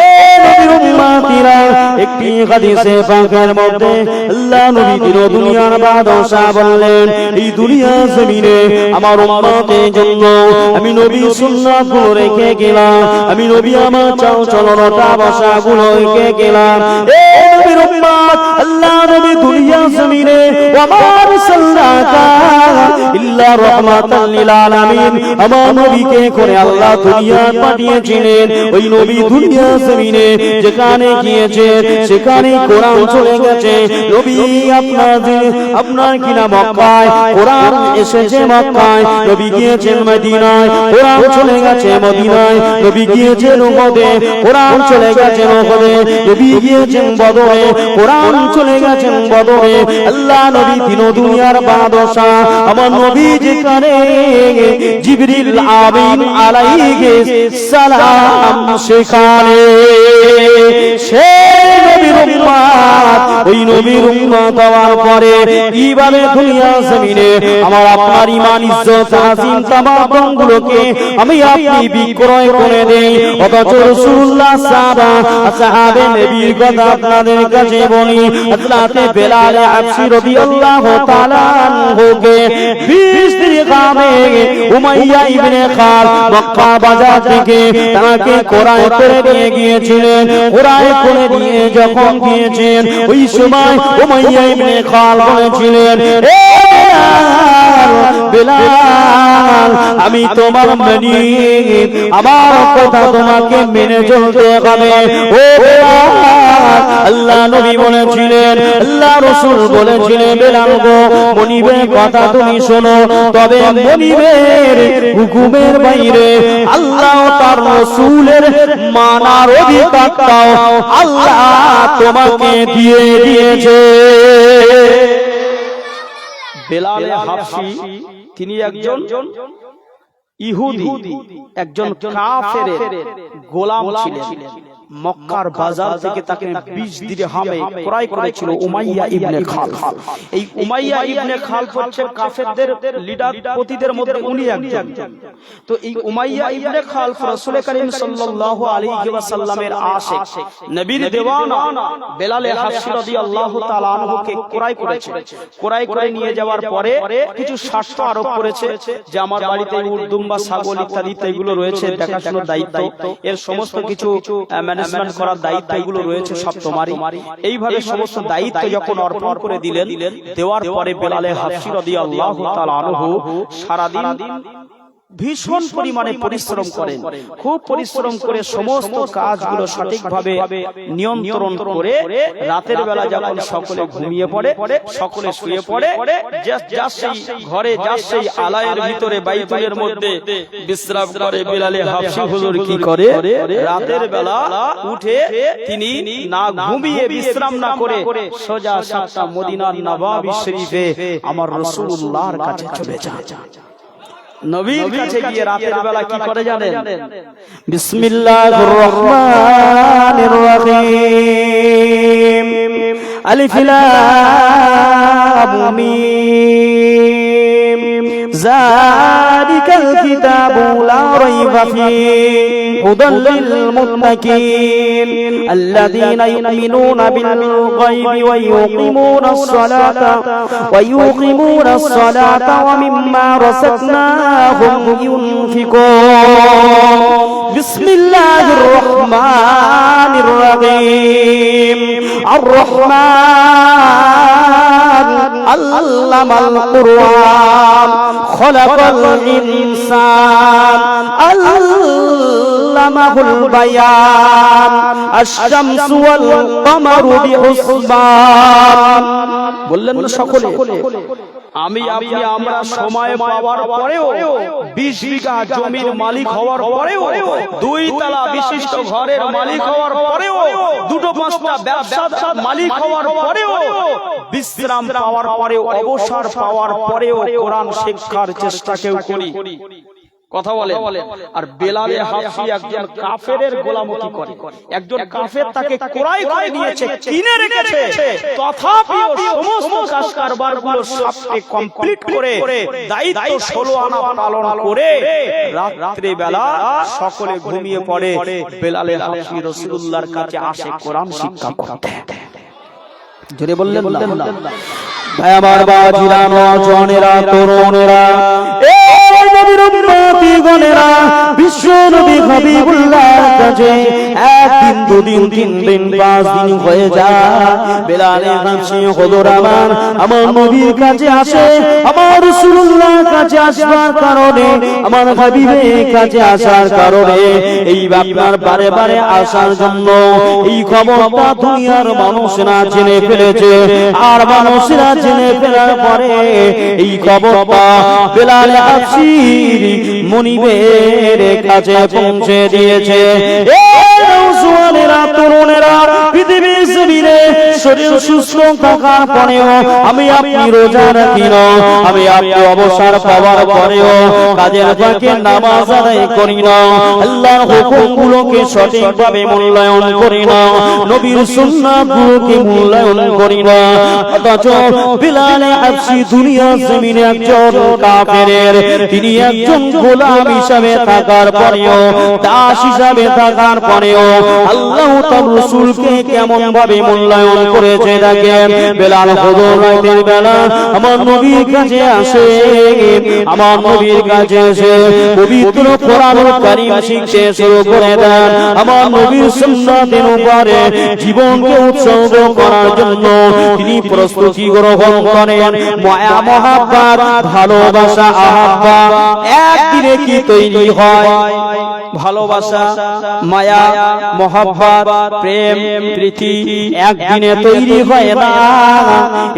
এ নবীর উম্মতিরা, একটি হাদিসে পাকের মধ্যে আল্লাহ নবী দিন দুনিয়ার বাদশা বললেন, এই দুনিয়া জমিনে আমার উম্মতের জন্য আমি নবী সুন্নাতগুলো রেখে গেলাম, আমি নবী আমার চাও চলনটা বসাগুলো রেখে গেলাম। এ নবীর উম্মত, আল্লাহ নবী দুনিয়া জমিনে আমার সাল্লাকা ইল্লা রাহমাতাল লিল আলামিন, আমার নবীকে করে আল্লাহ দুনিয়া পাঠিয়েছিলেন। ওই নবী দুনিয়া জমিনে যেখানে গিয়েছে সেখানে কোরআন চলে গেছে। নবী আপনার কিনা মক্কায়, কোরআন এসেছে মক্কায়। নবী গিয়েছেন মদিনায়, কোরআন চলে গেছে মদিনায়। নবী গিয়েছেন উহুদে, কোরআন চলে গেছে উহুদে। নবী গিয়েছেন বদরে, কোরআন চলে গেছেন বদরে। আল্লাহ নবী দিন দুনিয়ার বাদশা, আমার নবী যেখানে জিবরিল আমিন আলাইহিস সালাম সেখানে, সে নবীর উম্মত, ওই নবীর উম্মত হওয়ার পরে কিভাবে দুনিয়া জমিনে আমার আপনার ঈমান ইজ্জত আজিম তামাম গুলোকে আমি আপনি বিক্রয় করে দেই। অথচ রাসূলুল্লাহ সাহাবে নবীর কথা আপনাদের কাছে বলি। হযরত বেলাল হাবশী রাদিয়াল্লাহু তাআলা আনহুকে 20 দিরহামে উমাইয়া ইবনে খাল মক্কা বাজার থেকে তাকে কোরআন করে নিয়ে গিয়েছিলেন। কোরআন করে নিয়ে যখন গিয়েছেন ওই সময় উমাইয়া ইবনে খাল বলেছিলেন, এ বেলাল, আমি তোমার মানি, আমার কথা তোমাকে মেনে চলতে হবে। ও বেলাল, আল্লাহ নবী বলেছিলেন, আল্লাহ রাসূল বলেছিলেন, বেলাল গো, মনিবের কথা তুমি শোনো, তবে মনিবের হুকুমের বাইরে আল্লাহ তার রাসূলের মানার অধিকারটাও আল্লাহ তোমাকে দিয়ে দিয়েছে। বেলাল হাবশী তিনি একজন ইহুদি, একজন কাফেরের গোলাম ছিলেন। মক্কার বাজার থেকে তাকে 20 দিরহামে ক্রয় করেছিল উমাইয়া ইবনে খাল। এই উমাইয়া ইবনে খাল হচ্ছে কাফেরদের লিডার, পতিদের মধ্যে উনি একজন। তো এই উমাইয়া ইবনে খাল রাসূল করিম সাল্লাল্লাহু আলাইহি ওয়াসাল্লামের আশিক, নবীর দেওয়ানা বেলাল হাবশী রাদিয়াল্লাহু তাআলা আনহুকে ক্রয় করেছে। ক্রয় করে নিয়ে যাওয়ার পরে কিছু শর্ত আরোপ করেছে যে আমার বাড়িতে উট, দুম্বা, ছাগল ইত্যাদি এগুলো রয়েছে, দেখাশোনার দায়িত্ব, এর সমস্ত কিছু ম্যানেজমেন্ট করার দায়িত্ব এগুলো রয়েছে সব তোমারই। এইভাবে সমস্ত দায়িত্ব যখন অর্পণ করে দিলেন, দেওয়ার পরে বেলাল হাবশী রাদিয়াল্লাহু তাআলা আনহু সারাদিন ভীষণ পরিমাণে পরিশ্রম করেন। খুব পরিশ্রম করে সমস্ত কাজগুলো সঠিকভাবে নিয়ন্ত্রণ করে রাতের বেলা যখন সকলে ঘুমিয়ে পড়ে, সকলে শুয়ে পড়ে, সেই ঘরে সেই আলায়ের ভিতরে বাইতুলের মধ্যে বিশ্রাম করে বেলাল হাবশী হুজুর কি করে, রাতের বেলা উঠে তিনি না ঘুমিয়ে বিশ্রাম না করে সোজা সাতটা মদিনার নবাবী শরীফে আমার রাসূলুল্লাহর কাছে চলে যান। নবীর কাছে গিয়ে রাতের বেলা কি করে জানেন? বিসমিল্লাহির রহমানির রহিম, আলিফ লাম মিম, যালিকাল কিতাবু লা রাইবা ফীহি হুদাল লিল মুত্তাকিন আল্লাযীনা ইউমিনুনা বিল গায়বি ওয়া ইউকিমুনাস সালাতা ওয়া মিম্মা রাযাকনাহুম ইউনফিকুন। বিসমিল্লাহির রহমানির রহিম। আর রহমান আল্লামাল কুরআন খলাকাল ইনসান আল্লামাহুল বায়ান আশ-শামসু ওয়াল কমারু বিহুসবান। বললেন না সকলে, আমি আপনি আমরা সময় পাওয়ার পরেও 20 বিঘা জমির মালিক হওয়ার পরেও, 2 তলা বিশিষ্ট ঘরের মালিক হওয়ার পরেও, 2-5টা ব্যবসার মালিক হওয়ার পরেও, বিশ্রাম পাওয়ার পরেও, অবসর পাওয়ার পরেও কোরআন শিক্ষার চেষ্টা কেউ করি। কথা বলে। আর বেলাল হাবশী একজন কাফেরের গোলামতি করে, একজন কাফের তাকে ক্রয় করে নিয়েছে, কিনে রেখেছে, তথাপিও সমস্ত কাজ কারবারগুলো সবকে কমপ্লিট করে দায়িত্ব 16 আনা পালন করে রাত্রে বেলা সকলে ঘুমিয়ে পড়ে, বেলাল হাবশী রাসূলুল্লাহর কাছে আসে কোরআন শিক্ষা করতে। জোরে বললেন না? ভাই আমার বাজিরা, নওজওয়ানেরা, তরুণেরা, এই নবীর উম্মতিগণেরা, বিশ্ব নবী হাবিবুল্লাহর কাছে একদিন, দুদিন, 3 দিন, 5 দিন হয়ে যায়। বেলাল হাবশী হুজুর আমার নবীর কাছে আসে, আমার রাসূলুল্লাহর কাছে আসার কারণে, আমার হাবিবের কাছে আসার কারণে, এই আপনার বারে বারে আসার জন্য এই খবরটা দুনিয়ার মানুষরা জেনে ফেলেছে। আর মানুষরা জেনে ফেলার পরে এই খবরটা বেলাল হাবশীর মনিবের কাছে পৌঁছে দিয়েছে। নওজওয়ানেরা তরুণেরা পৃথিবীর জমিনে শরীর সুস্থ থাকার পরেও আমি আপনি রোজা রাখি না, আমি আপনি অবসর পাওয়ার পরেও কাজের ফাঁকে নামাজ আদায় করি না, আল্লাহর হুকুমগুলোকে সঠিকভাবে মূল্যায়ন করি না, নবীর সুন্নাতগুলোকে মূল্যায়ন করি না। অথচ বিলাল হাবশী দুনিয়া জমিনে একজন কাফেরের, তিনি একজন গোলাম হিসাবে থাকার পরেও, দাস হিসাবে থাকার পরেও আল্লাহ তার রাসূলকে কেমন ভাবে মূল্যায়ন করেছে দেখেন। বিলাল হুজুর রাতের বেলা আমার নবীর কাছে আসে, আমার নবীর কাছে এসে পবিত্র কোরআনুল কারীম শিখতে শুরু করে দেন। আমার নবীর সুন্নাতের উপরে জীবনকে উৎসর্গ করার জন্য তিনি প্রস্তুতি গ্রহণ করেন। মায়া মহাব্বত ভালোবাসা আহাব্বা একদিনে কি তৈরি হয়? ভালোবাসা মায়া মহাব্বত প্রেম প্রীতি একদিনে তৈরি হয় না,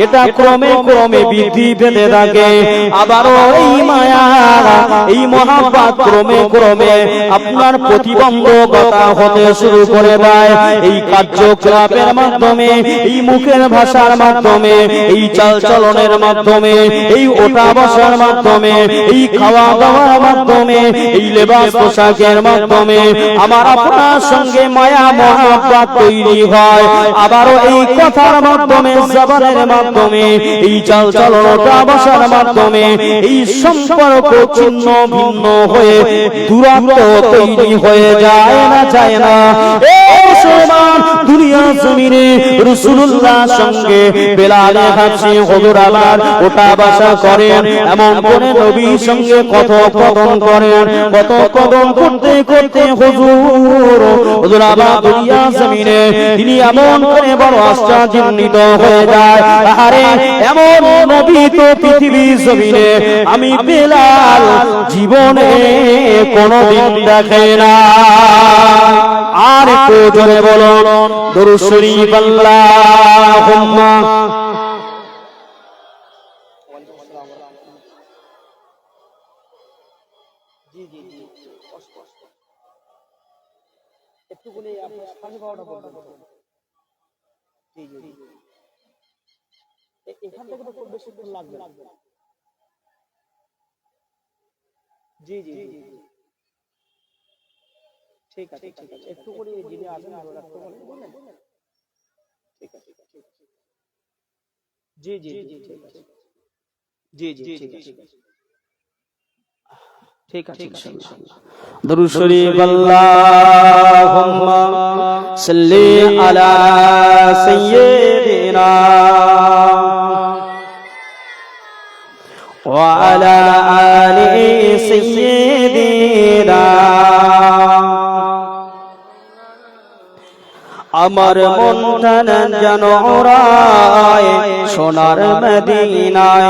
এটা ক্রমে ক্রমে বৃদ্ধি পেতে থাকে। আবারও এই মায়া এই মহাব্বত ক্রমে ক্রমে আপনার প্রতিবন্ধকতা হতে শুরু করে দেয়। এই কার্যকলাপের মাধ্যমে, এই মুখের ভাষার মাধ্যমে, এই চালচলনের মাধ্যমে, এই ওঠা বসার মাধ্যমে, এই খাওয়া দাওয়ার মাধ্যমে, এই লেবাস পোশাকের মাধ্যমে আমার আপনার সঙ্গে মায়া মহাব্বত তৈরি হয়। আবারও এই কথার মাধ্যমে, জবানের মাধ্যমে, এই চালচলন ওঠা বসার মাধ্যমে এই সম্পর্ক ছিন্ন ভিন্ন হয়ে দূরত্ব তৈরি হয়ে যায় না, যায় না। মুসলমান দুনিয়া জমিনে রাসূলুল্লাহর সঙ্গে বিলাল হাবশী হুজুর আবার ওঠা বসা করেন, এমন করে নবীর সঙ্গে কথোপকথন করেন। কথোপকথন করতে করতে হুজুর আবার দুনিয়া জমিনে তিনি এমন করে বড় আশ্চর্যান্বিত হয়ে যায়। আরে এমন নবী তো পৃথিবীর জমিনে আমি বিলাল জীবনে কোনদিন দেখে না। আর একটু জোরে বলুন দরুদ শরীফ আল্লাহুম্মা। জি জি জি একটু বলে আপনার 12:30 পর্যন্ত। জি জি এখান থেকে তো খুব বেশি লাগবে। জি জি জি ঠিক আছে, ঠিক আছে, একটু করে যিনি আসেন রাখতে বলেন। ঠিক আছে, জি জি জি ঠিক আছে, জি জি ঠিক আছে, ঠিক আছে ইনশাআল্লাহ। দরুদ শরীফ আল্লাহুম্মা সাল্লি আলা সাইয়্যিদিনা ওয়া আলা আলি সাইয়্যিদিনা। আমার মনটা যেন ওড়ায় সোনার মদিনায়,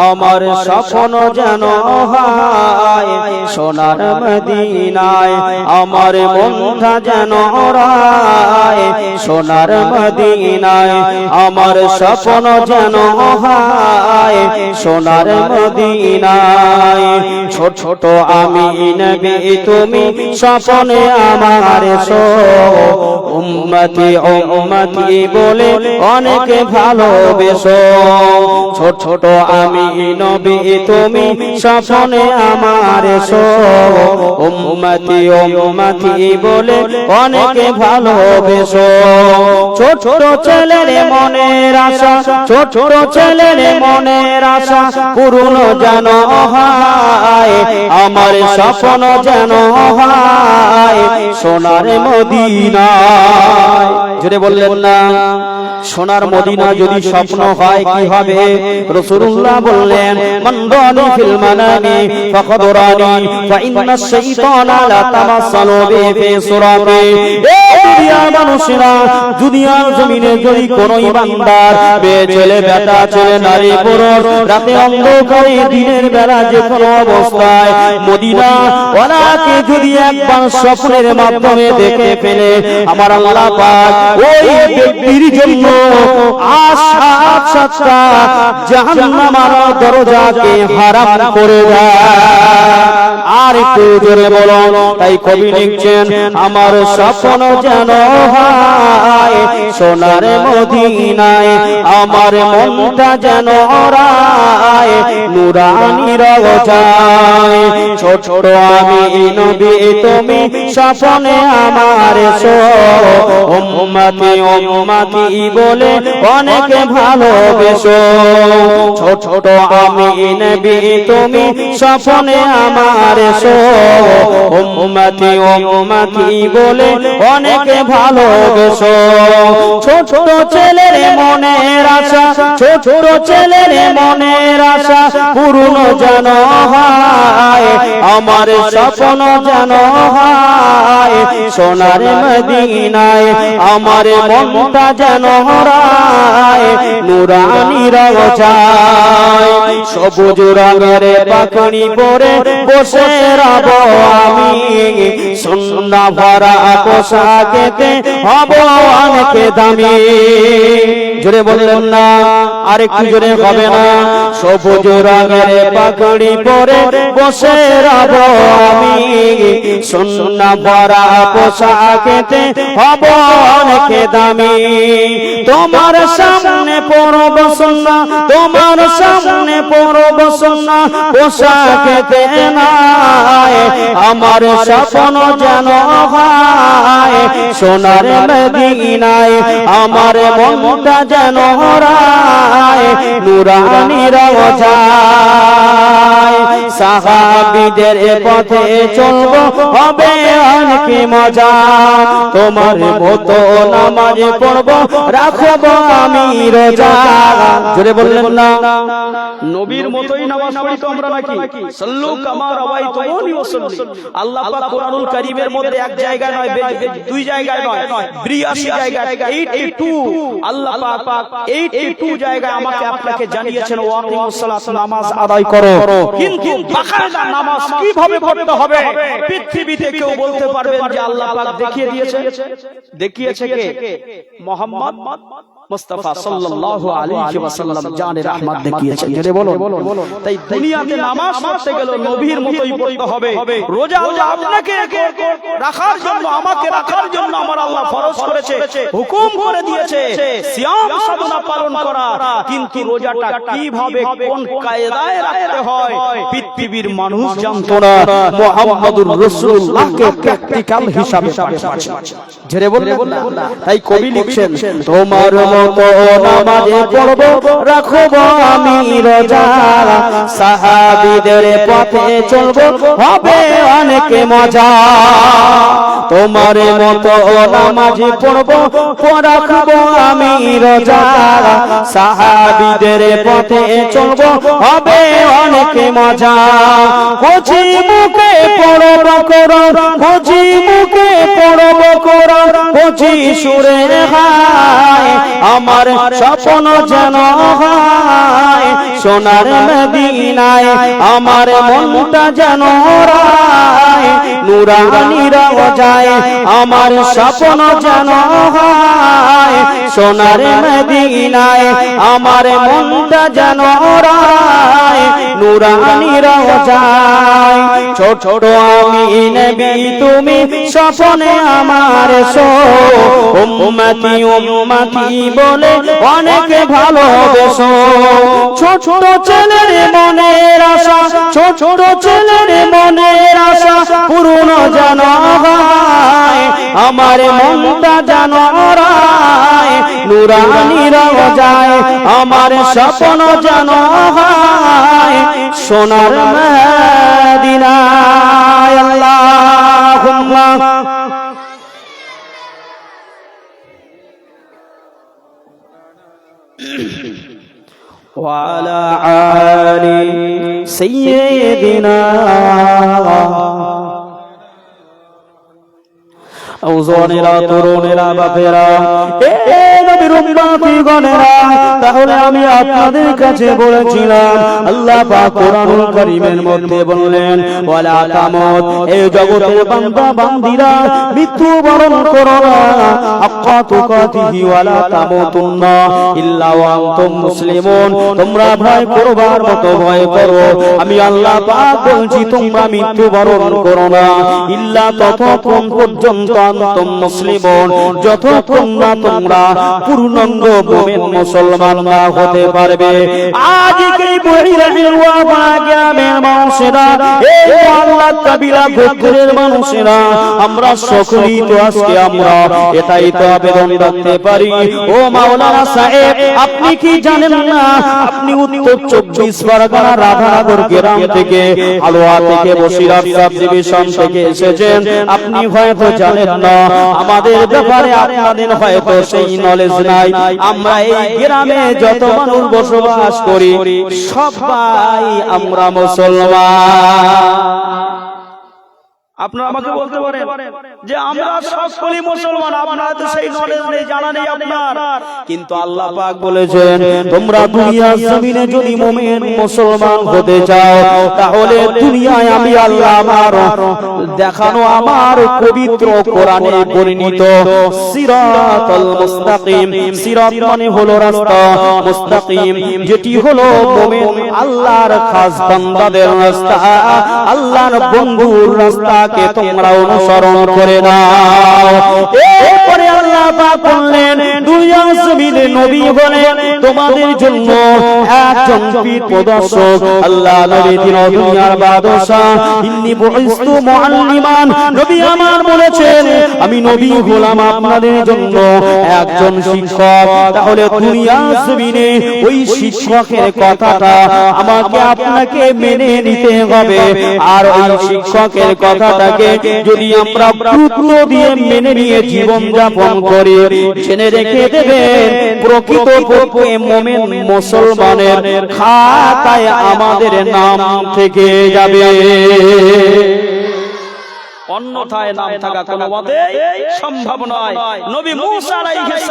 আমার স্বপ্ন যেন হয় সোনার মদিনায়, আমার মনটা যেন ওড়ায় সোনার মদিনায়, আমার স্বপ্ন যেন হয় সোনার মদিনায়। ছোট ছোট আমি নবী তুমি স্বপ্নে আমার সো, উম্মতি উম্মতি বলে অনেকে ভালোবেসো। ছোট ছোট আমি নবী তুমি স্বপ্নে আমার সো, উম্মতি উম্মতি বলে অনেকে ভালোবেসো। ছোট ছোট ছেলের মনের আশা, ছোট ছোট ছেলের মনের আশা পূর্ণ যেন হয়, আমার স্বপ্ন যেন হয় সোনার মদিনায়। জোরে বললেন না? সোনার মদিনা যদি স্বপ্ন হয় কি হবে? রাসূলুল্লাহ বললেন মান রানি ফিল মানামি ফাকাদ রানি ফা ইন্না শাইতানা লা তামাসসালু ফি সুরাতি। দুনিয়ার মানুষেরা দুনিয়ার জমিনে যদি কোন ইমানদার ছেলে বেটা ছেলে নারী পুরুষ রাতে অন্ধকারে দিনের বেলা যে কোনো অবস্থায় মদিনা ওয়ালাকে যদি একবার স্বপ্নের মাধ্যমে দেখে ফেলে, আমার আল্লাহ পাক ওই ব্যক্তির জন্য আর সাত সাতটা জাহান্নামের দরজাকে হারাম করে দেয়। আর একটু জোরে বলুন। তাই কবি লিখছেন আমার স্বপ্ন যেন হয় সোনার মদিনায়, আমার মনটা যেন রায় নুরানি রওজায়। ছোট আমি নবী তুমি স্বপ্নে আমার সো উম্মতি উম্মতি বলে অনেক ভালোবেসো। ছোট আমি নবী তুমি স্বপ্নে আমার সো উম্মতি উম্মতি বলে অনেক ভালোবেসো। ছোট ছেলের মনের আশা, ছোট ছেলের মনের আশা পূর্ণ যেন হয়, আমার স্বপ্ন যেন হয় সোনার মদিনায়, আমার মনটা যেন রায় নুরানি রওজায়। সবুজ রঙের পাখনি পরে বসে রব আমি, সুন্নাহ ভরা পোশাকেতে হব অনেক দামি। জোরে বললেন না, আরেকটু জোরে হবে না? সবুজ রঙের পাগড়ি পরে বসে রব আমি, সুন্নাহ ভরা পোশাকেতে হব অনেক দামি। তোমার সামনে পরব সুন্নাহ, তোমার সামনে পরব সুন্নাহ পোশাকেতে নাই, আমার স্বপ্ন যেন হয় সোনার মদিনায়, আমার মনটা যেন রায় নুরানি রওজায়। সাহাবীদের পথে চলবো হবে অনেক মজা, তোমার মতো নামাজ পড়বো রাখবো আমি রোজা। জোরে বললেন না? নবীর মতোই নামাজ পড়ি তো আমরা নাকি? সাল্লু কামা রাআইতুমুনি ওয়াসাল্লি। আল্লাহ পাক কোরআনুল কারীমের মধ্যে এক জায়গায় নয়, দুই জায়গায় নয়, 82 জায়গায় 82 আল্লাহ পাক 82 জায়গায় আমাকে আপনাকে জানিয়েছেন ওয়াকিমুস সালাত, নামাজ আদায় করো। কিন্তু বাকায়দা নামাজ কিভাবে পড়তে হবে পৃথিবীতে কেউ বলতে পারবেন যে আল্লাহ পাক দেখিয়ে দিয়েছে? দেখিয়েছে কে? মুহাম্মদ মুস্তাফা সাল্লাল্লাহু আলাইহি ওয়াসাল্লাম জানে রহমত দেখিয়েছেন। জোরে বলো। তাই দুনিয়াতে নামাজ পড়তে গেলে নবীর মতোই পড়তে হবে। রোজা আল্লাহ আপনাকে রাখার জন্য, আমাকে রাখার জন্য আমার আল্লাহ ফরজ করেছে, হুকুম করে দিয়েছে সিয়াম সাধনা পালন করা। কিন্তু রোজাটা কিভাবে কোন কায়দায় রাখতে হয় পৃথিবীর মানুষ জানতো না, মুহাম্মদুর রাসূলুল্লাহকে প্র্যাকটিক্যাল হিসাবে পাঠিয়েছে। জোরে বললেন না? তাই কবি লিখছেন তোমার মতো নামাজ পড়বো রাখবো আমি রোজা, সাহাবীদের পথে চলবো হবে অনেক মজা। তোমার মতো নামাজ পড়বো রাখবো আমি রোজা, সাহাবীদের পথে চলবো হবে অনেক মজা। কচি মুখে পড়বো কোরআন, কচি মুখে পড়বো কোরআন, কচি সুরে গায়, আমার স্বপ্ন যেন হয় সোনার মদিনায়, আমার মনটা যেন রায় নুরানি রওজায়, আমার স্বপ্ন যেন হয় সোনার মদিনায়, আমার মনটা যেন রায় নুরানি রওজায়। ছোট আমি নবী তুমি স্বপ্নে আমার সো উম্মতি উম্মতি বলে অনেক ভালোবেসো। ছোট ছেলের মনের আশা, ছোট ছেলের মনের আশা পূর্ণ যেন হয়, আমার মনটা যেন রায় নুরানি রওজায়, আমার স্বপ্ন যেন হয় সোনার মদিনায়। আল্লাহুম্মা وعلى آل سيدنا ওজনেরা তরুণেরা বাপেরা, এ নবীর নবীর উম্মতিগণেরা, তাহলে আমি আপনাদের কাছে বলেছিলাম আল্লাহ পাক কোরআনুল কারীমের মধ্যে বললেন ওয়ালা তামুত, এই জগতের বান্দা বান্দিরা মৃত্যুবরণ করো না, হাক্কা তুকাতিহি ওয়ালা তামুতুন্না ইল্লা ওয়া আনতুম মুসলিমুন, তোমরা ভয় করবার মতো ভয় করো, আমি আল্লাহ পাক বলছি তোমরা মৃত্যুবরণ করো না, ইল্লা ততক্ষণ পর্যন্ত আনতুম মুসলিমুন, যতক্ষণ না তোমরা পূর্ণাঙ্গ মুমিন মুসলমান না হতে পারবে। আজকে বহিরা হিলওয়া গ্রামের মানুষেরা, এই আল্লাহ কাবিলা গোত্রের মানুষেরা, আমরা সকলেই তো আজকে আমরা এটাই তো আবেদন রাখতে পারি, ও মাওলানা সাহেব আপনি কি জানেন না, আপনি উত্তর 24 পরগনা রাধানগর গ্রাম থেকে, আলোয়া থেকে, বসিরহাট সাব ডিভিশন থেকে এসেছেন, আপনি হয়তো জানেন না আমাদের ব্যাপারে আপনাদের হয়তো সেই নলেজ নাই। আমরা এই গ্রামে যত মানুষ বসবাস করি সবাই আমরা মুসলমান। আপনারা আমাকে বলতে পারেন যে আমরা সকলেই মুসলমান, আপনারা তো সেই নলেজ নেই, জানা নেই আপনার, কিন্তু আল্লাহ পাক বলেছেন তোমরা দুনিয়ার জমিনে যদি মুমিন মুসলমান হতে চাও, তাহলে দুনিয়ায় আমি আল্লাহ আমার দেখানো আমার পবিত্র কোরআনে বর্ণিত সিরাতাল মুস্তাকিম, সিরাত মানে হলো রাস্তা, মুস্তাকিম যেটি হলো মুমিন আল্লাহর খাস বান্দাদের রাস্তা, আল্লাহর বন্ধুর রাস্তা কে তোমরা অনুসরণ করে নাও। এরপরে আল্লাহ পাক বললেন দুনিয়ার জমিনে নবী বলেন তোমাদের জন্য একজন পীর প্রদর্শক, আল্লাহ নবী দিন দুনিয়ার বাদশা, ইন্নী বুইস্তু মুআল্লিমান, নবী আমার বলেছেন আমি নবী হলাম আপনাদের জন্য একজন শিক্ষক। তাহলে দুনিয়ার জমিনে ওই শিক্ষকের কথাটা আমাকে আপনাকে মেনে নিতে হবে, আর ওই শিক্ষকের কথাটাকে যদি আমরা গুরুত্ব দিয়ে মেনে নিয়ে জীবন যাপন করি, জেনে রেখে দেবেন প্রকৃত পক্ষে মুমিন মুসলমানের খাতায় আমাদের নাম থেকে যাবে, অন্যথায় নাম থাকা কোনো মতে সম্ভব নয়। নবী মুসা আলাইহিস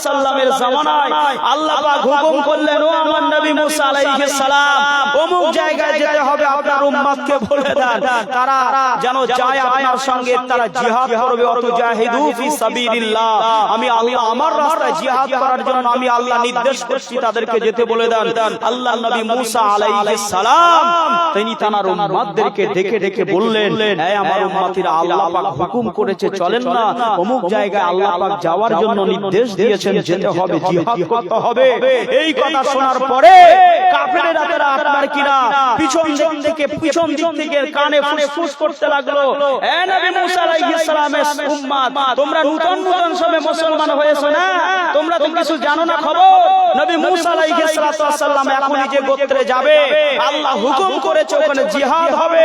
সালামের জামানায় আল্লাহ পাক হুকুম করলেন, ও আমার নবী মুসা আলাইহিস সালাম অমুক জায়গায় যেতে হবে, আপনার উম্মতকে বলে দেন তারা যেন যায় আপনার সঙ্গে, তারা জিহাদ করবে, অত জাহিদু ফি সাবিলিল্লাহ, আমি আল্লাহ আমার রাস্তায় জিহাদ করার জন্য আমি আল্লাহ নির্দেশ করছি, তাদেরকে যেতে বলে দেন। আল্লাহ নবী মুসা আলাইহিস সালাম তিনি তার উম্মতদেরকে ডেকে ডেকে বললেন, হে আমার উম্মতিরা, আল্লাহ পাক হুকুম করেছে চলেন না অমুক জায়গায়, আল্লাহ পাক যাওয়ার জন্য নির্দেশ দিয়েছেন, যেতে হবে, জিহাদ করতে হবে। এই কথা শোনার পরে কাফেরেরা তারা আপনার কিনা পিছন দিক থেকে কানে ফুসফুস করতে লাগলো, হে নবী মুসা আলাইহিস সালামের উম্মত, তোমরা নতুন সবে মুসলমান হয়েছো না, তোমরা তো কিছু জানো না খবর। নবী মুসা আলাইহিস সালাম এখনই যে গোত্রে যাবে, আল্লাহ হুকুম করেছে ওখানে জিহাদ হবে,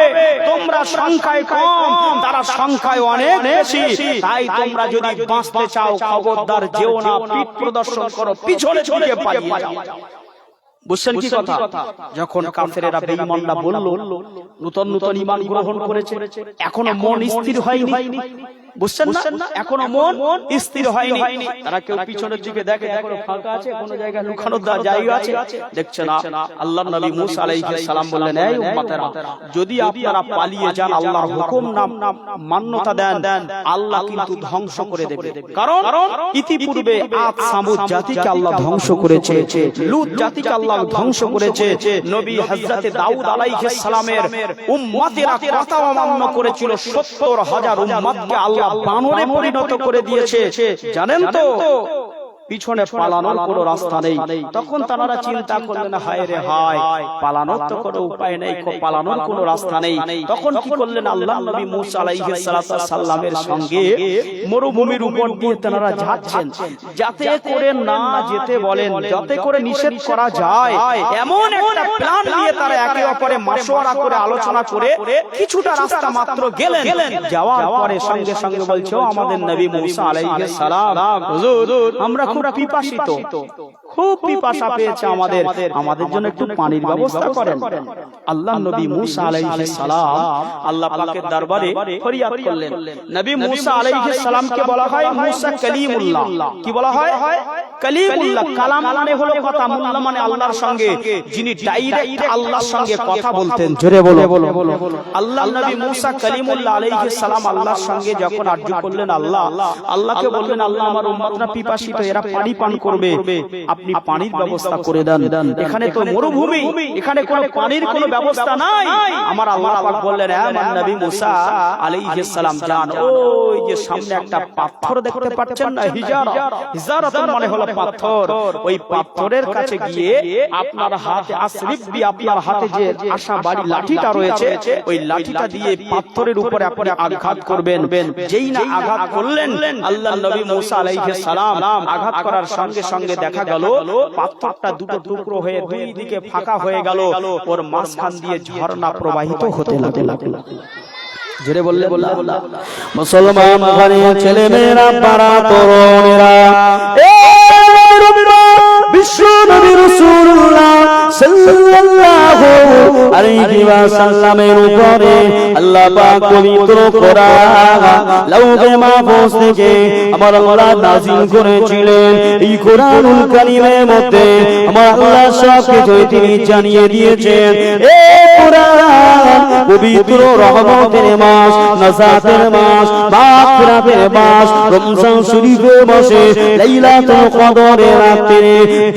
তোমরা সংখ্যায় কম, তারা সংখ্যায় অনেক বেশি, তাই তোমরা যদি বাঁচতে চাও খবরদার যেও না, পিঠ প্রদর্শন করো, পিছনে দিকে পালিয়ে যাও। বুঝছেন কি কথা? যখন কাফেরেরা বেঈমানরা বলল, নতুন ঈমান গ্রহণ করেছে, এখনো মন স্থির হয়নি, বুঝছেন না, এখনো মন স্থির হয়নি, তারা কেউ পিছনের দিকে দেখে, এখনো ফাঁকা আছে, কোন জায়গায় লুকানোর জায়গা আছে, দেখছে না। আল্লাহর নবী মুসা আলাইহিস সালাম বললেন, এই উম্মতেরা, যদি আপনারা পালিয়ে যান, আল্লাহর হুকুম না মান্যতা দেন, আল্লাহ কিন্তু ধ্বংস করে দেবে, কারণ ইতিপূর্বে আদ সামুদ জাতিকে আল্লাহ ধ্বংস করেছে, লূত জাতিকে আল্লাহ ধ্বংস করেছে, নবী হযরত দাউদ আলাইহিস সালামের উম্মতেরা কথা অমান্য করেছিল, ৭০,০০০ উম্মতকে আল্লাহ বানরে পরিণত করে দিয়েছে, জানেন তো। পিছনে পালানোর কোনো রাস্তা নেই। তখন তারা চিন্তা করলেন, হায় রে হায়, পালানোর তো কোনো উপায় নেই, পালানোর কোনো রাস্তা নেই। তখন কি করলেন, আল্লাহ নবী মুসা আলাইহিস সালামের সঙ্গে মরুভূমির উপর দিয়ে তারা যাচ্ছেন, যাতে করে না যেতে বলেন, যাতে করে নিষেধ করা যায়, এমন একটা প্ল্যান নিয়ে তারা একে অপরে মাশওয়ারা করে আলোচনা করে কিছুটা রাস্তা মাত্র গেলেন। যাওয়ার পরে সঙ্গে সঙ্গে বলছো আমাদের নবী মুসা আলাইহিস সালাম, হুজুর আমরা খুব পিপাসিত, খুব পিপাসা পেয়েছে আমাদের, আমাদের জন্য একটু পানির ব্যবস্থা করেন। আল্লাহ নবী মুসা আলাইহিস সালাম আল্লাহ পাকের দরবারে ফরিয়াদ করলেন। নবী মুসা আলাইহিস সালামকে বলা হয় মুসা কালিমুল্লাহ। কি বলা হয়? কালিমুল্লাহ। কালাম মানে হলো কথা, মুল্লাহ মানে আল্লাহর সঙ্গে, যিনি ডাইরেক্ট আল্লাহর সঙ্গে কথা বলতেন। জোরে বলো। আল্লাহ নবী মুসা কালিমুল্লাহ আলাইহিস সালাম আল্লাহর সঙ্গে যখন আরজু করলেন, আল্লাহকে বললেন, আল্লাহ আমার উম্মতরা পিপাসিত, এরা পানি পান করবে, আপনি পানির ব্যবস্থা করে দেন। এখানে তো মরুভূমি, এখানে কোনো পানির কোনো ব্যবস্থা নাই। আমার আল্লাহ পাক বললেন, হ্যাঁ আমার নবী মুসা আলাইহিস সালাম যান, ওই যে সামনে একটা পাথর দেখতে পাচ্ছেন না, হিজারাতুন মানে হলো পাথর, ওই পাথরের কাছে গিয়ে আপনার হাতে আসরিফ বি, আপনার হাতে যে আশা বাড়ি লাঠিটা রয়েছে, ওই লাঠিটা দিয়ে পাথরের উপরে আপনি আঘাত করবেন। যেই না আঘাত করলেন আল্লাহ নবী মুসা আলাইহিস সালাম, আঘাত করার সঙ্গে সঙ্গে দেখা গেল পাথরটা দুটো টুকরো হয়ে দুই দিকে ফাঁকা হয়ে গেল, ওর মাঝখান দিয়ে ঝর্ণা প্রবাহিত হতে লাগলো। জোরে বললে মুসলমান ঘরের ছেলে মেয়েরা, পাড়া তরুণেরা, বিশ্ব নবী রাসূলুল্লাহ সাল্লাল্লাহু আলাইহি ওয়াসাল্লামের উপরে আল্লাহ পাক পবিত্র কোরআন লাউহে মাহফুজ থেকে আমার আল্লাহ নাযিল করেছিলেন। এই কোরআনুল কারীমের মধ্যে আমার আল্লাহ সব কিছু তিনি জানিয়ে দিয়েছেন। এই কোরআন পবিত্র রহমতের মাস, নাজাতের মাস, মাগফিরাতের মাস, রমজান শরীফের মাসে লাইলাতুল কদরের রাতে,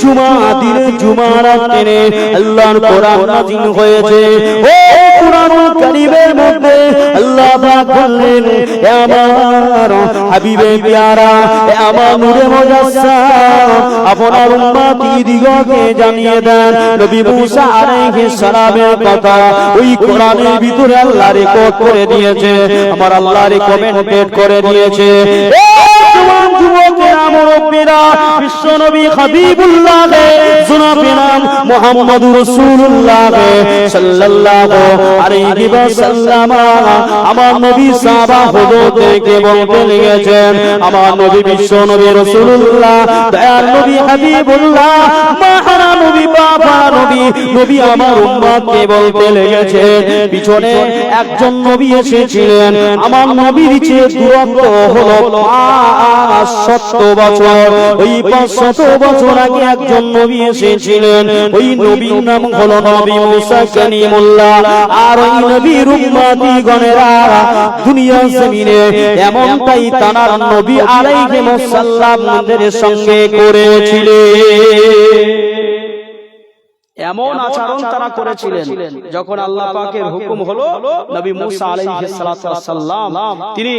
জুমা দিনে জুমা রাতে আল্লাহর কোরআন নাযিল হয়েছে। ও কোরআনুল কারীমের মধ্যে আল্লাহ পাক বললেন, হে আমার হাবিবে প্যারা, হে আমার নূরে মুজাসসাম, আপনার উম্মতি দিগকে জানিয়ে দেন নবী মুসা আলাইহিস সালামের কথা ওই কোরআনের ভিতরে আল্লাহ রেকর্ড করে দিয়েছে, আমার আল্লাহ রেকমেন্ডেড করে দিয়েছে। জওয়ান যুবকেরা, মুরব্বিরা, বিশ্ব নবী হাবিবুল্লাহ জনাবে নাম মুহাম্মদুর রাসূলুল্লাহ সাল্লাল্লাহু আলাইহি ওয়াসাল্লাম আমার নবী সাহাবা হযরতকে বলতে লেগেছেন, আমার নবী বিশ্ব নবী রাসূলুল্লাহ দয়ার নবী হাবিবুল্লাহ মহানা নবী বাবা নবী আমার উম্মতকে বলতে লেগেছেন, পিছনে একজন নবী এসেছিলেন, আমার নবীর চেয়ে দূরত্ব হলো 500 বছর। ওই 500 বছর আগে একজন নবী এসেছিলেন, ওই নবীর নাম হলো নবী মুসা কালিমুল্লাহ। আর ওই নবীর উম্মতি গণেরা দুনিয়া জমিনে এমনটাই তানার নবী আলাইহিস সালামদের সঙ্গে করেছিলেন। এমন আচরণ তারা করেছিলেন, যখন আল্লাহ পাকের হুকুম হলো নবী মুসা আলাইহিস সালাম তিনি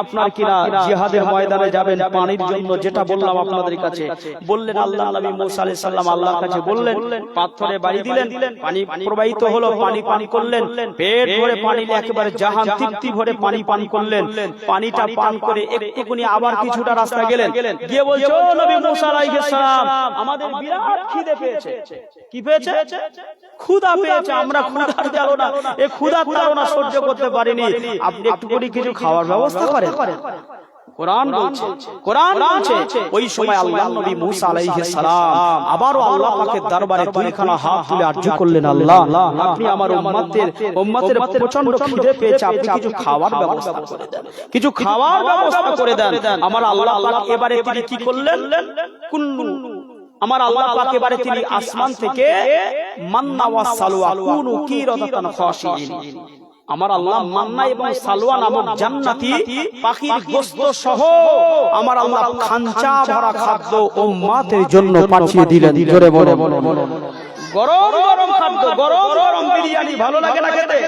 আপনার কিনা জিহাদের ময়দানে যাবেন পানির জন্য, যেটা বললাম আপনাদের কাছে, বললেন আল্লাহ নবী মুসা আলাইহিস সালাম আল্লাহর কাছে বললেন, পাথরে বাড়ি দিলেন, পানি প্রবাহিত হলো, পানি পান করলেন, পেট ভরে পানি, একেবারে জাহান তৃপ্তি ভরে পানি পান করলেন। পানিটা পান করে একটুখানি আবার কিছুটা রাস্তা গেলেন, গিয়ে বলছে, ও নবী মুসা আলাইহিস সালাম, আমাদের বিরাট খিদে পেয়েছে। কি পেয়েছে? ক্ষুধা পেয়েছে, আমরা ক্ষুধার জ্বালা, এই ক্ষুধার তাড়না সহ্য করতে পারিনি, আপনি একটু করে কিছু খাওয়ার ব্যবস্থা করেন। কোরআন বলছে ওই সময় আল্লাহ নবী মুসা আলাইহিস সালাম আবারও আল্লাহ পাকের দরবারে দুইখানা হাত তুলে আরজু করলেন, আল্লাহ আপনি আমার উম্মতের প্রচন্ড খিদে পেয়েছে, আপনি কিছু খাওয়ার ব্যবস্থা করে দেন, কিছু খাওয়ার ব্যবস্থা করে দেন। আমার আল্লাহ পাক এবারে তিনি কি করলেন, আমার আল্লাহ পাক এবারে তিনি আসমান থেকে মান্না ওয়া সালওয়া কুনু কিরাতান খাশিইন, আমার আল্লাহ মান্না এবং সালওয়া নামক জান্নাতি পাখির গোশত সহ আমার আল্লাহ খাঞ্চা ভরা খাদ্য উম্মতের জন্য পাঠিয়ে দিলেন। জোরে বলো, গরম গরম খাদ্য, গরম গরম বিরিয়ানি, ভালো লাগে না খেতে?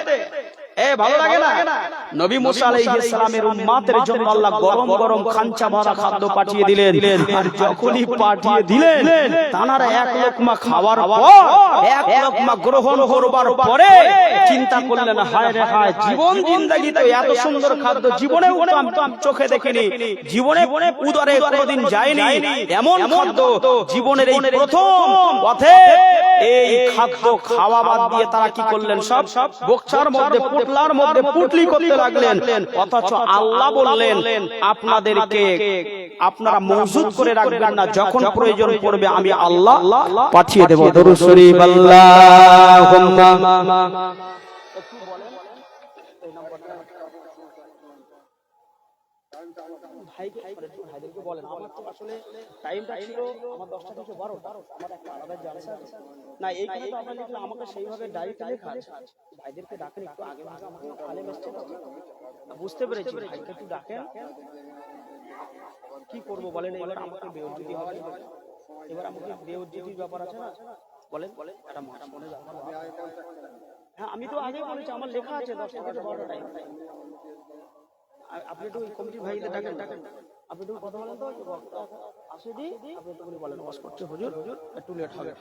ভালো লাগে না? নবী মুসা আলাইহিস সালামের উম্মতের জন্য আল্লাহ গরম গরম খাঞ্চা ভরা খাদ্য পাঠিয়ে দিলেন। আর যখনই পাঠিয়ে দিলেন, তানারা এক লোকমা খাওয়ার পর, এক লোকমা গ্রহণ করবার পরে চিন্তা করলেন, হায় রে হায়, জীবন জিন্দেগিতে এত সুন্দর খাদ্য জীবনে চোখে দেখিনি, জীবনে উদরে কোনোদিন যায়নি, এমন খাদ্য জীবনের এই প্রথম পথে এই খাদ্য খাওয়া বাদ দিয়ে তারা কি করলেন, সব বক্সার মধ্যে পুটলার মধ্যে পুটলি করতে লাগলেন। অথচ আল্লাহ বললেন, আপনাদেরকে আপনারা মজুদ করে রাখবেন না, যখন প্রয়োজন পড়বে আমি আল্লাহ পাঠিয়ে দেব। দরুদ শরীফ আল্লাহুম্মা ভাইদেরকে বলেন, আমার তো আসলে টাইমটা ছিল আমার 10টা থেকে 12টা, আমার একটা আলাদা জালসা আছে না, এইখানে তো আপনারা লিখলে আমাকে সেইভাবে ডাইরেক্ট লেখা আছে। ভাইদেরকে ডাকেন একটু আগে ভাগে, আমাকে আলেম এসছে বুঝতে পেরেছি, ভাইকে একটু ডাকেন। কি করবো বলেন, এবার আমাকে বেউজ্জতি হবে, এবার আমাকে বেউজ্জতির ব্যাপার আছে না, বলেন বলেন একটা মাস মনে যাবে। হ্যাঁ আমি তো আগে বলেছি, আমার লেখা আছে 10টা থেকে 12টা টাইম। আপনি একটু কমিটির ভাইদের ডাকেন, আপনি একটু কথা বলেন তো, আসে দি আপনি একটু বলেন ওয়াজ করছে হুজুর, একটু লেট হবে।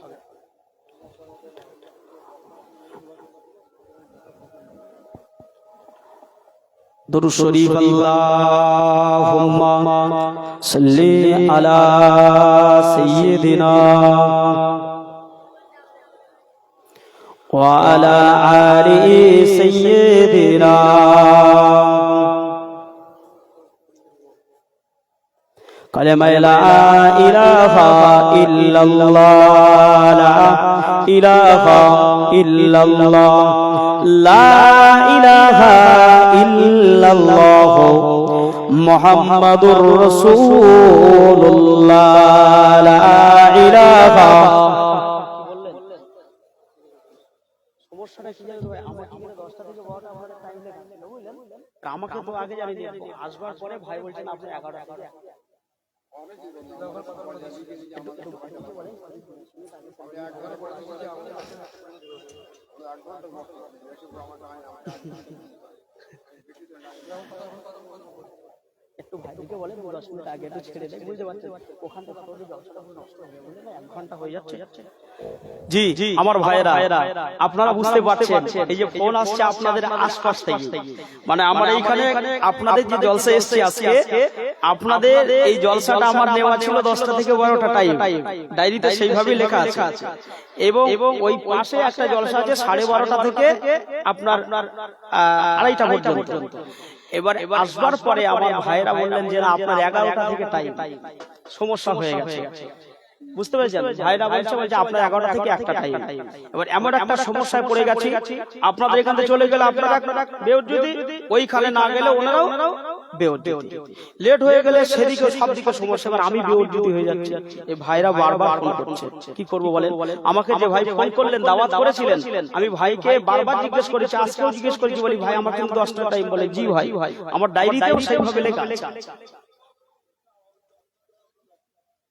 দরুদ শরীফ আল্লাহুম্মা সাল্লি আলা সাইয়্যিদিনা ওয়া আলা আলি সাইয়্যিদিনা কালেমা লা ইলাহা ইল্লাল্লাহ, লা ইলাহা ইল্লাল্লাহ, লা ইলাহা ইল্লাল্লাহ মুহাম্মাদুর রাসূলুল্লাহ, লা ইলাহা। সমস্যাটা কি জানেন ভাই, আমার এখানে 10টা থেকে 12টা আমাদের টাইম লেখা বুঝলেন, আমাকে তো আগে জানিয়ে দিয়ে আসবার পরে ভাই বলছেন আপনি 11টা একটু ভাইকে বলেন 10 মিনিট আগে একটু ছেড়ে দেয়, বুঝতে পারছেন ওখান থেকে জলসাটা নষ্ট হয়ে যাবে, বুঝলেন 1 ঘন্টা হয়ে যাচ্ছে। জি জি আমার ভাইয়েরা, আপনারা বুঝতে পারছেন এই যে ফোন আসছে আপনাদের আশপাশ থেকে, মানে আমার এইখানে আপনাদের যে জলসা এসছে আজকে, আপনাদের এই জলসাটা আমার নেওয়া ছিল 10টা থেকে 12টা টাইম, ডায়েরিতে সেইভাবেই লেখা আছে। এবং ওই পাশে একটা জলসা আছে 12:30 থেকে আপনার 2:30 পর্যন্ত। এবার আসবার পরে আমার ভাইয়েরা বললেন যে না আপনার 11টা থেকে টাইম, সমস্যা হয়ে গেছে, বুঝতে পেরেছেন? ভাইরা বলছে আপনার 11টা থেকে একটা টাইম। এবার এমন একটা সমস্যায় পড়ে গেছি, আপনাদের এখান থেকে চলে গেলে আপনারা বেউজ্জতি, ওইখানে না গেলে ওনারাও বেউজ্জতি, লেট হয়ে গেলে সেদিকে সব দিকে সমস্যা। এবার আমি বেউজ্জতি হয়ে যাচ্ছি, এই ভাইরা বারবার ফোন করছে, কি করবো বলেন? আমাকে যে ভাই ফোন করলেন দাওয়াত করেছিলেন, আমি ভাইকে বারবার জিজ্ঞেস করেছি, আজকেও জিজ্ঞেস করেছি, বলি ভাই আমার কিন্তু 10টা টাইম, বলে জি ভাই আমার ডায়েরিতেও সেইভাবে লেখা আছে।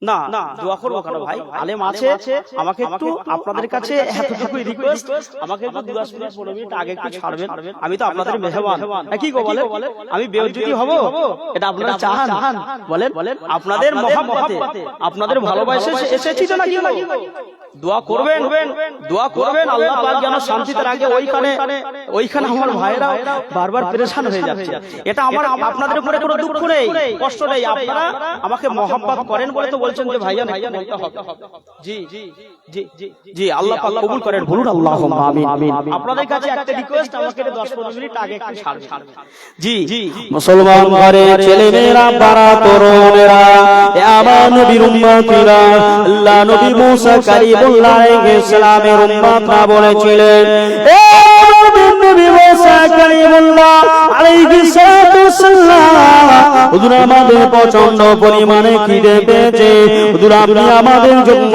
না দোয়া করবো কেন ভাই, আলেম আছে, আমাকে একটু আপনাদের কাছে এতটুকুই রিকোয়েস্ট, আমাকে একটু 10 মিনিট 15 মিনিট আগে একটু ছাড়বেন, আমি তো আপনাদের মেহমান, কি গো বলেন? আমি বেউজ্জতি হব এটা আপনারা চান? বলেন আপনাদের মহব্বতে আপনাদের ভালোবাসা এসেছি তো নাকি? দোয়া করবেন, দোয়া করবেন আল্লাহ পাক যেন শান্তিতে রাখে। ওইখানে আমার ভাইরা বারবার পেরেশান হয়ে যাচ্ছে, এটা আমার আপনাদের উপরে কোনো দুঃখ নেই, কষ্ট নেই, আপনারা আমাকে মহব্বত করেন বলে তো বলছেন যে ভাইয়া বলতে হবে। জি জি জি জি আল্লাহ পাক কবুল করেন, বলুন আল্লাহুম্মা আমিন। আপনাদের কাছে একটা রিকোয়েস্ট, আমাকে 10-15 মিনিট আগে একটু ছাড়বেন। জি জি মুসলমান ঘরে ছেলেমেয়েরা, পাড়া তরুণেরা, আমার নবীর উম্মতিরা, আল্লাহ নবী মুসা কালিমুল্লাহ আলাইহিস সালামের উম্মতরা বলেছিলেন, এ নবী মুসা কালিমুল্লাহ আলাইহিস সালাম, হুজুর আমাদের প্রচন্ড পরিমাণে খিদে পেয়েছে, হুজুর আপনি আমাদের জন্য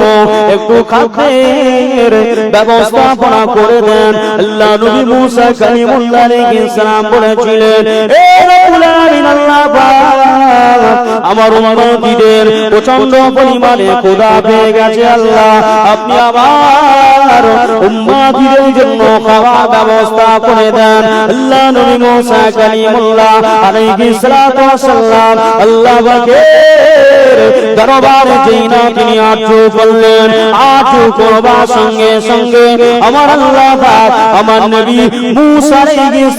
একটু খাদ্যের ব্যবস্থাপনা করে দেন। আল্লাহ নবী মুসা কালিমুল্লাহ আলাইহিস সালাম বলেছিলেন, এ রব্বুল আলামিন আল্লাহ পাক, আমার উম্মতীদের প্রচন্ড পরিমাণে ক্ষুধা পেয়ে গেছে, আল্লাহ আপনি আমার উম্মতীদের জন্য খাওয়া ব্যবস্থা করে দেন। আল্লাহ নবী মুসা কালিমুল্লাহ আলাইহিস সালাম আল্লাহ পাকের দরবারে যেই না তিনি আরজু করলেন, আরজু করবার সঙ্গে সঙ্গে আমার আল্লাহ পাক আমার নবী মুসা আলাইহিস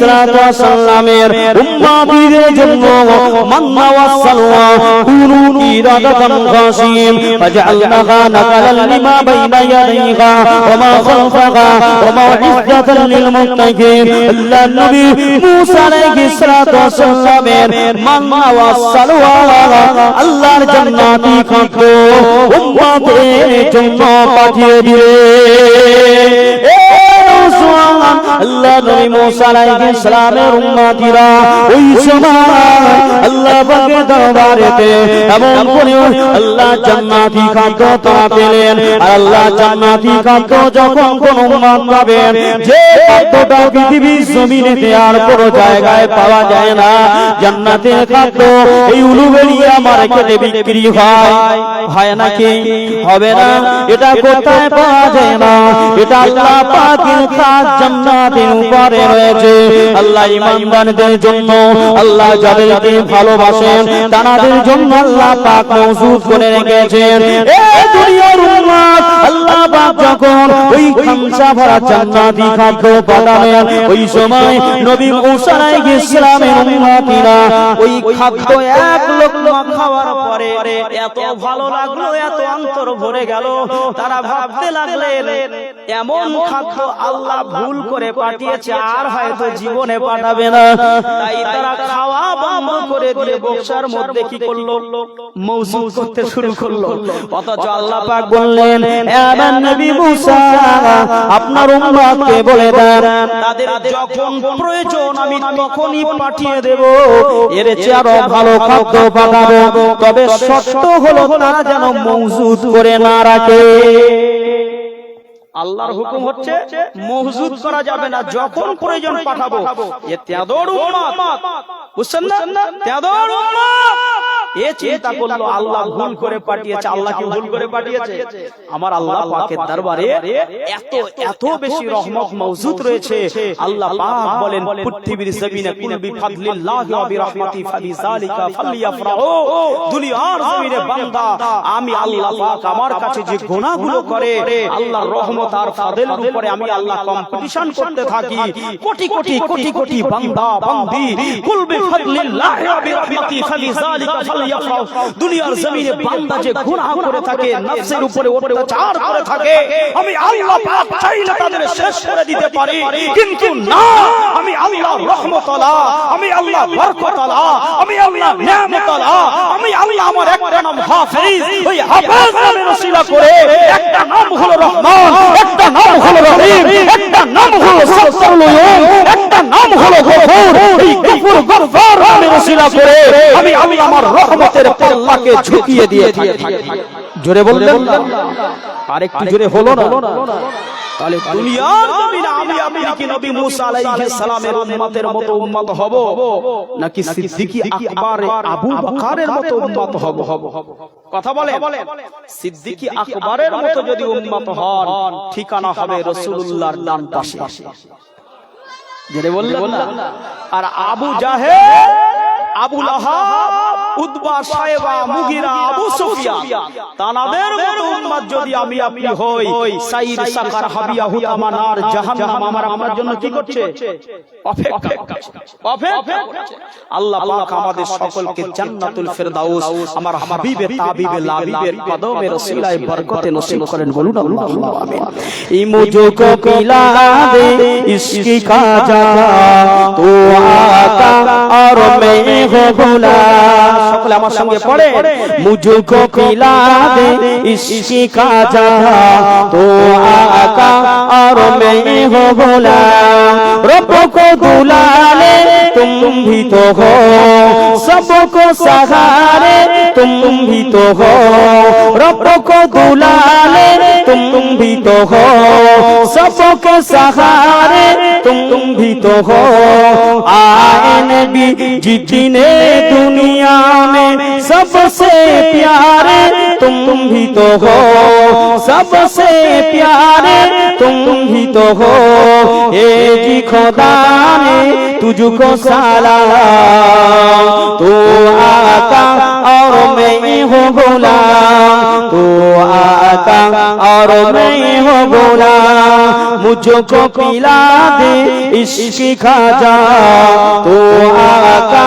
সালামের উম্মতীদের জন্য মান্না ওয়াস সালওয়া কুনু কিরাদাতান খাসিম ফাজআলনাহা নাকালান লিমা বাইনা ইয়াদাইহা وما خلفك وموعظة للمتقين আল্লাহ নবী মুসা আলাইহিস সালাতু ওয়াস সালামের মান্না ওয়া সালওয়া আল্লাহর জান্নাতি খাদ্য উম্মতের জন্য পাঠিয়ে দিলেন। আল্লাহ নবী মুসা আলাইহিস সালামের উম্মতিরা ওই সময় আল্লাহ পাকের দরবারেতে এমন করে আল্লাহ জান্নাতি খাদ্য তারা পেলেন। আর আল্লাহ জান্নাতি খাদ্য যখন কোন উম্মত পাবেন, যে খাদ্যটা পৃথিবীর জমিনেতে আর কোনো জায়গায় পাওয়া যায় না, জান্নাতের খাদ্য এই উলুবেড়িয়া মার্কেটে বিক্রি হয় নাকি? হবে না। এটা কোথায় পাওয়া যায় না? এটা আল্লাহ পাকের খাস জান্নাতের উপরে রয়েছে। আল্লাহ ঈমানদারদের জন্য, আল্লাহ যাদেরকে ভালোবাসেন তাদের জন্য আল্লাহ পাক মওজুদ করে রেখেছেন। এই দুনিয়ার উম্মত আল্লাহ পাক যখন ওই খামসা ভরা জান্নাতি খাদ্য পাঠাবেন, ওই সময় নবী মুসা আলাইহিস সালামের উম্মতিরা ওই খাদ্য এক লোকমা খাওয়ার পরে এত ভালো লাগলো, এত অন্তর ভরে গেল, তারা ভাবতে লাগলেন এমন খাদ্য আল্লাহ ভুল করে পাঠিয়েছে, আর হয়তো জীবনে পাঠাবে না। তাই তারা খাওয়া বন্ধ করে দিয়ে বক্সার মধ্যে কি করলো? মওজুদ করতে শুরু করলো। অথচ আল্লাহ পাক বললেন, এবার নবী মুসা আপনার উম্মতকে বলে দেন, তাদের যখন প্রয়োজন আমি তখনই পাঠিয়ে দেব, এর চেয়ে আরো ভালো খাদ্য পাঠাবো। তবে শর্ত হলো তারা যেন মওজুদ করে না রাখে। আল্লাহর হুকুম হচ্ছে মওজুদ করা যাবে না, যখন প্রয়োজন পাঠাবো। এ তেদর উম্মত, বুঝছেন না? তেদর উম্মত এ চিন্তা করলো আল্লাহ ভুল করে পাঠিয়েছে। আল্লাহ কি ভুল করে পাঠিয়েছে? আমার আল্লাহ পাকের দরবারে এত এত বেশি রহমত মওজুদ রয়েছে। আল্লাহ পাক বলেন, পৃথিবীর জমিনে কুল বিফাদলিল্লাহি ওয়া বিরহমাতিহি ফাবিযালিকা ফালইফরাহু। দুনিয়ার জমিনে বান্দা আমি আল্লাহ পাক আমার কাছে যে গুনাহগুলো করে, আল্লাহর রহমত আর ফাদলের উপরে আমি আল্লাহ কম্পিটিশন করতে থাকি। কোটি কোটি কোটি কোটি বান্দা বান্দি কুল বিফাদলিল্লাহি ওয়া বিরহমাতিহি ফাবিযালিকা ফালইফরাহু। দুনিয়ার জমিনে বান্দা যে গুনাহ করে থাকে, নফসের উপরে অত্যাচার করে থাকে, আমি আল্লাহ পাক চাইলে তাদের শেষ করে দিতে পারি, কিন্তু না, আমি আল্লাহ রহমত আলা, আমি আল্লাহ বরকত আলা, আমি আল্লাহ নিয়ামত আলা, আমি আল্লাহ আমার একটা নাম হাফেজ, ওই হাফেজ নামের ওসিলা করে একটা নাম হলো রহমান, একটা নাম হলো রহিম, একটা নাম হলো সাত্তারুল উয়ুন, একটা নাম হলো গফুর। এই গফুর গফফার নামের ওসিলা করে আমি আল্লাহ আমার রহমতের পাল্লাকে ঝুঁকিয়ে দিয়ে থাকি। জোরে বললেন না? আরেকটু জোরে হলো না? তাহলে দুনিয়ার জমিনে আমি কি নবী মুসা আলাইহিস সালামের উম্মতের মতো উম্মত হব, নাকি সিদ্দিক আকবর আবু বকরের মতো উম্মত হব? কথা বলে। সিদ্দিক আকবরের মতো যদি উম্মত হন, ঠিকানা হবে রাসূলুল্লাহর ডান পাশে। জেনে বললেন না? আর আবু জাহেল, আবু লাহাব, উতবা, শায়বা, মুগিরা, আবু সুফিয়ান তানাদের মতো উম্মত যদি আমি আপনি হই, সাইর, সাকার, হাবিয়া, হুতামা, নার, জাহান্নাম আমার জন্য কি করছে? অপেক্ষা করছে। আল্লাহ পাক আমাদের সকলকে জান্নাতুল ফেরদাউস আমার হাবিবে তাবিবে লাবিবের কদমের ওসিলায় বরকতে নসিব করেন। বলুন আল্লাহুম্মা আমিন। ই মুঝকো পিলা দে ইশকি খাজা, তো আকা আর मैं हो भोला। সকলে আমার সঙ্গে পড়ে, मुझको पिला दे इश्क़ का जहां, तो आका और मैं हो भोला। रब को दुला ले तुम भी तो हो, सबको सहारे तुम भी तो हो। रब को दुला ले तुम भी तो हो, सबको सहारे तुम भी तो हो। आए नबी जितने दुनिया में सबसे प्यारे तुम भी तो हो, सबसे प्यारे तुम भी तो हो। एक ही खुदा ने तुझको सलाम, तू आका और मैं हूँ गुलाम, तू आका और मैं हूँ गुलाम, मुझको पिला दे इश्क खाजा, तू आका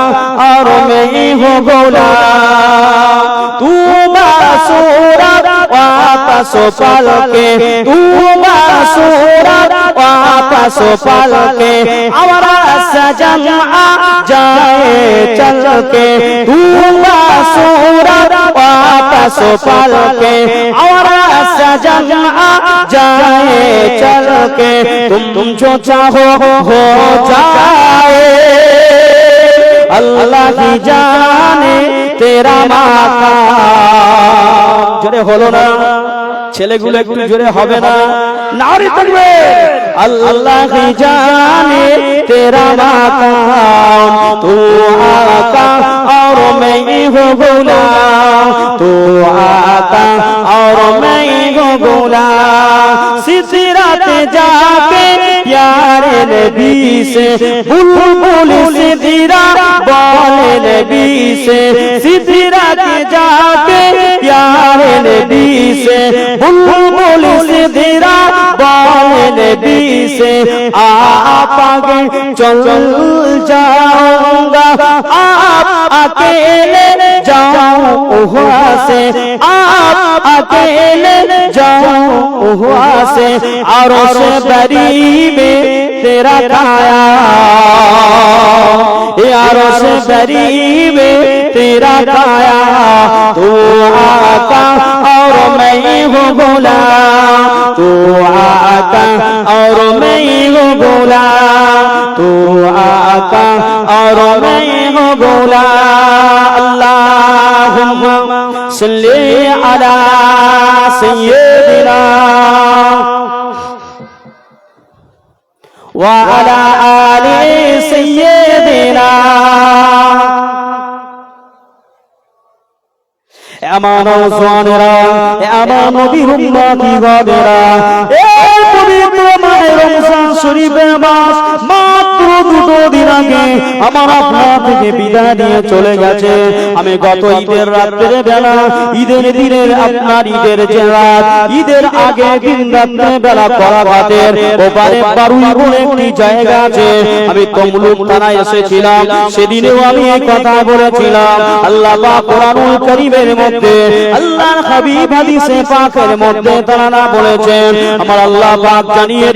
और मैं हूँ गुलाम, तू बासूरत वापस पल के, तू बासूरत वापस पल के, हमारा सजन आ जाए चल के, तू बासूरत वापस पल के, हमारा सजन आ जाए चल के, तुम जो चाहो हो जाए, अल्लाह की जाने तेरा माका। জোরে হলো না, ছেলেগুলো একটু জোরে হবে না, নারে তাকবীর। अल्लाह की जाने तेरा माकाम, तू आका और मैं हूँ गुलाम, तू आका और मैं हूँ गुलाम, सिदरत जाके प्यारे नबी से बुलबुल सिदरा बोले नबी से, सिदरत जाके प्यारे नबी से बुलबुल सिदरा बोले नबी से, आप आगे चल जाऊंगा, आप अकेले जाओ वहाँ से, आप अकेले जाओ वहाँ से, और से बरी में तेरा काया, यारों से बरी में तेरा काया, तू आका और मैं हूँ गुलाम, तू आका और मैं हूँ गुलाम, तू आका और मैं हूँ गुलाम। अल्लाहुम्मा सल्ली अला सय्यिदिना व अला आलि सय्यिदिना। এমন জওয়ানেরা, এমন নবীর উম্মতি গদেরা, এই পবিত্র মাহে রমজান শরীফের মাস মাত্র 2 দিন আগে আমার আপনার থেকে বিদায় নিয়ে চলে গেছে। আমি গত ঈদের রাতের বেলা, ঈদের দিনের আপনার ঈদের যে রাত, ঈদের আগে দিন রাতের বেলা করাঘাটের ওপারে বারুই বলে একটি জায়গা আছে, আমি তমলুক থানায় এসেছিলাম। সেদিনেও আমি এই কথা বলেছিলাম। আল্লাহ পাক কোরআনুল কারীমের মধ্যে, আল্লাহর হাবিব হাদিসে পাকের মধ্যে তারা বলেছেন, আমার আল্লাহ পাক জানিয়ে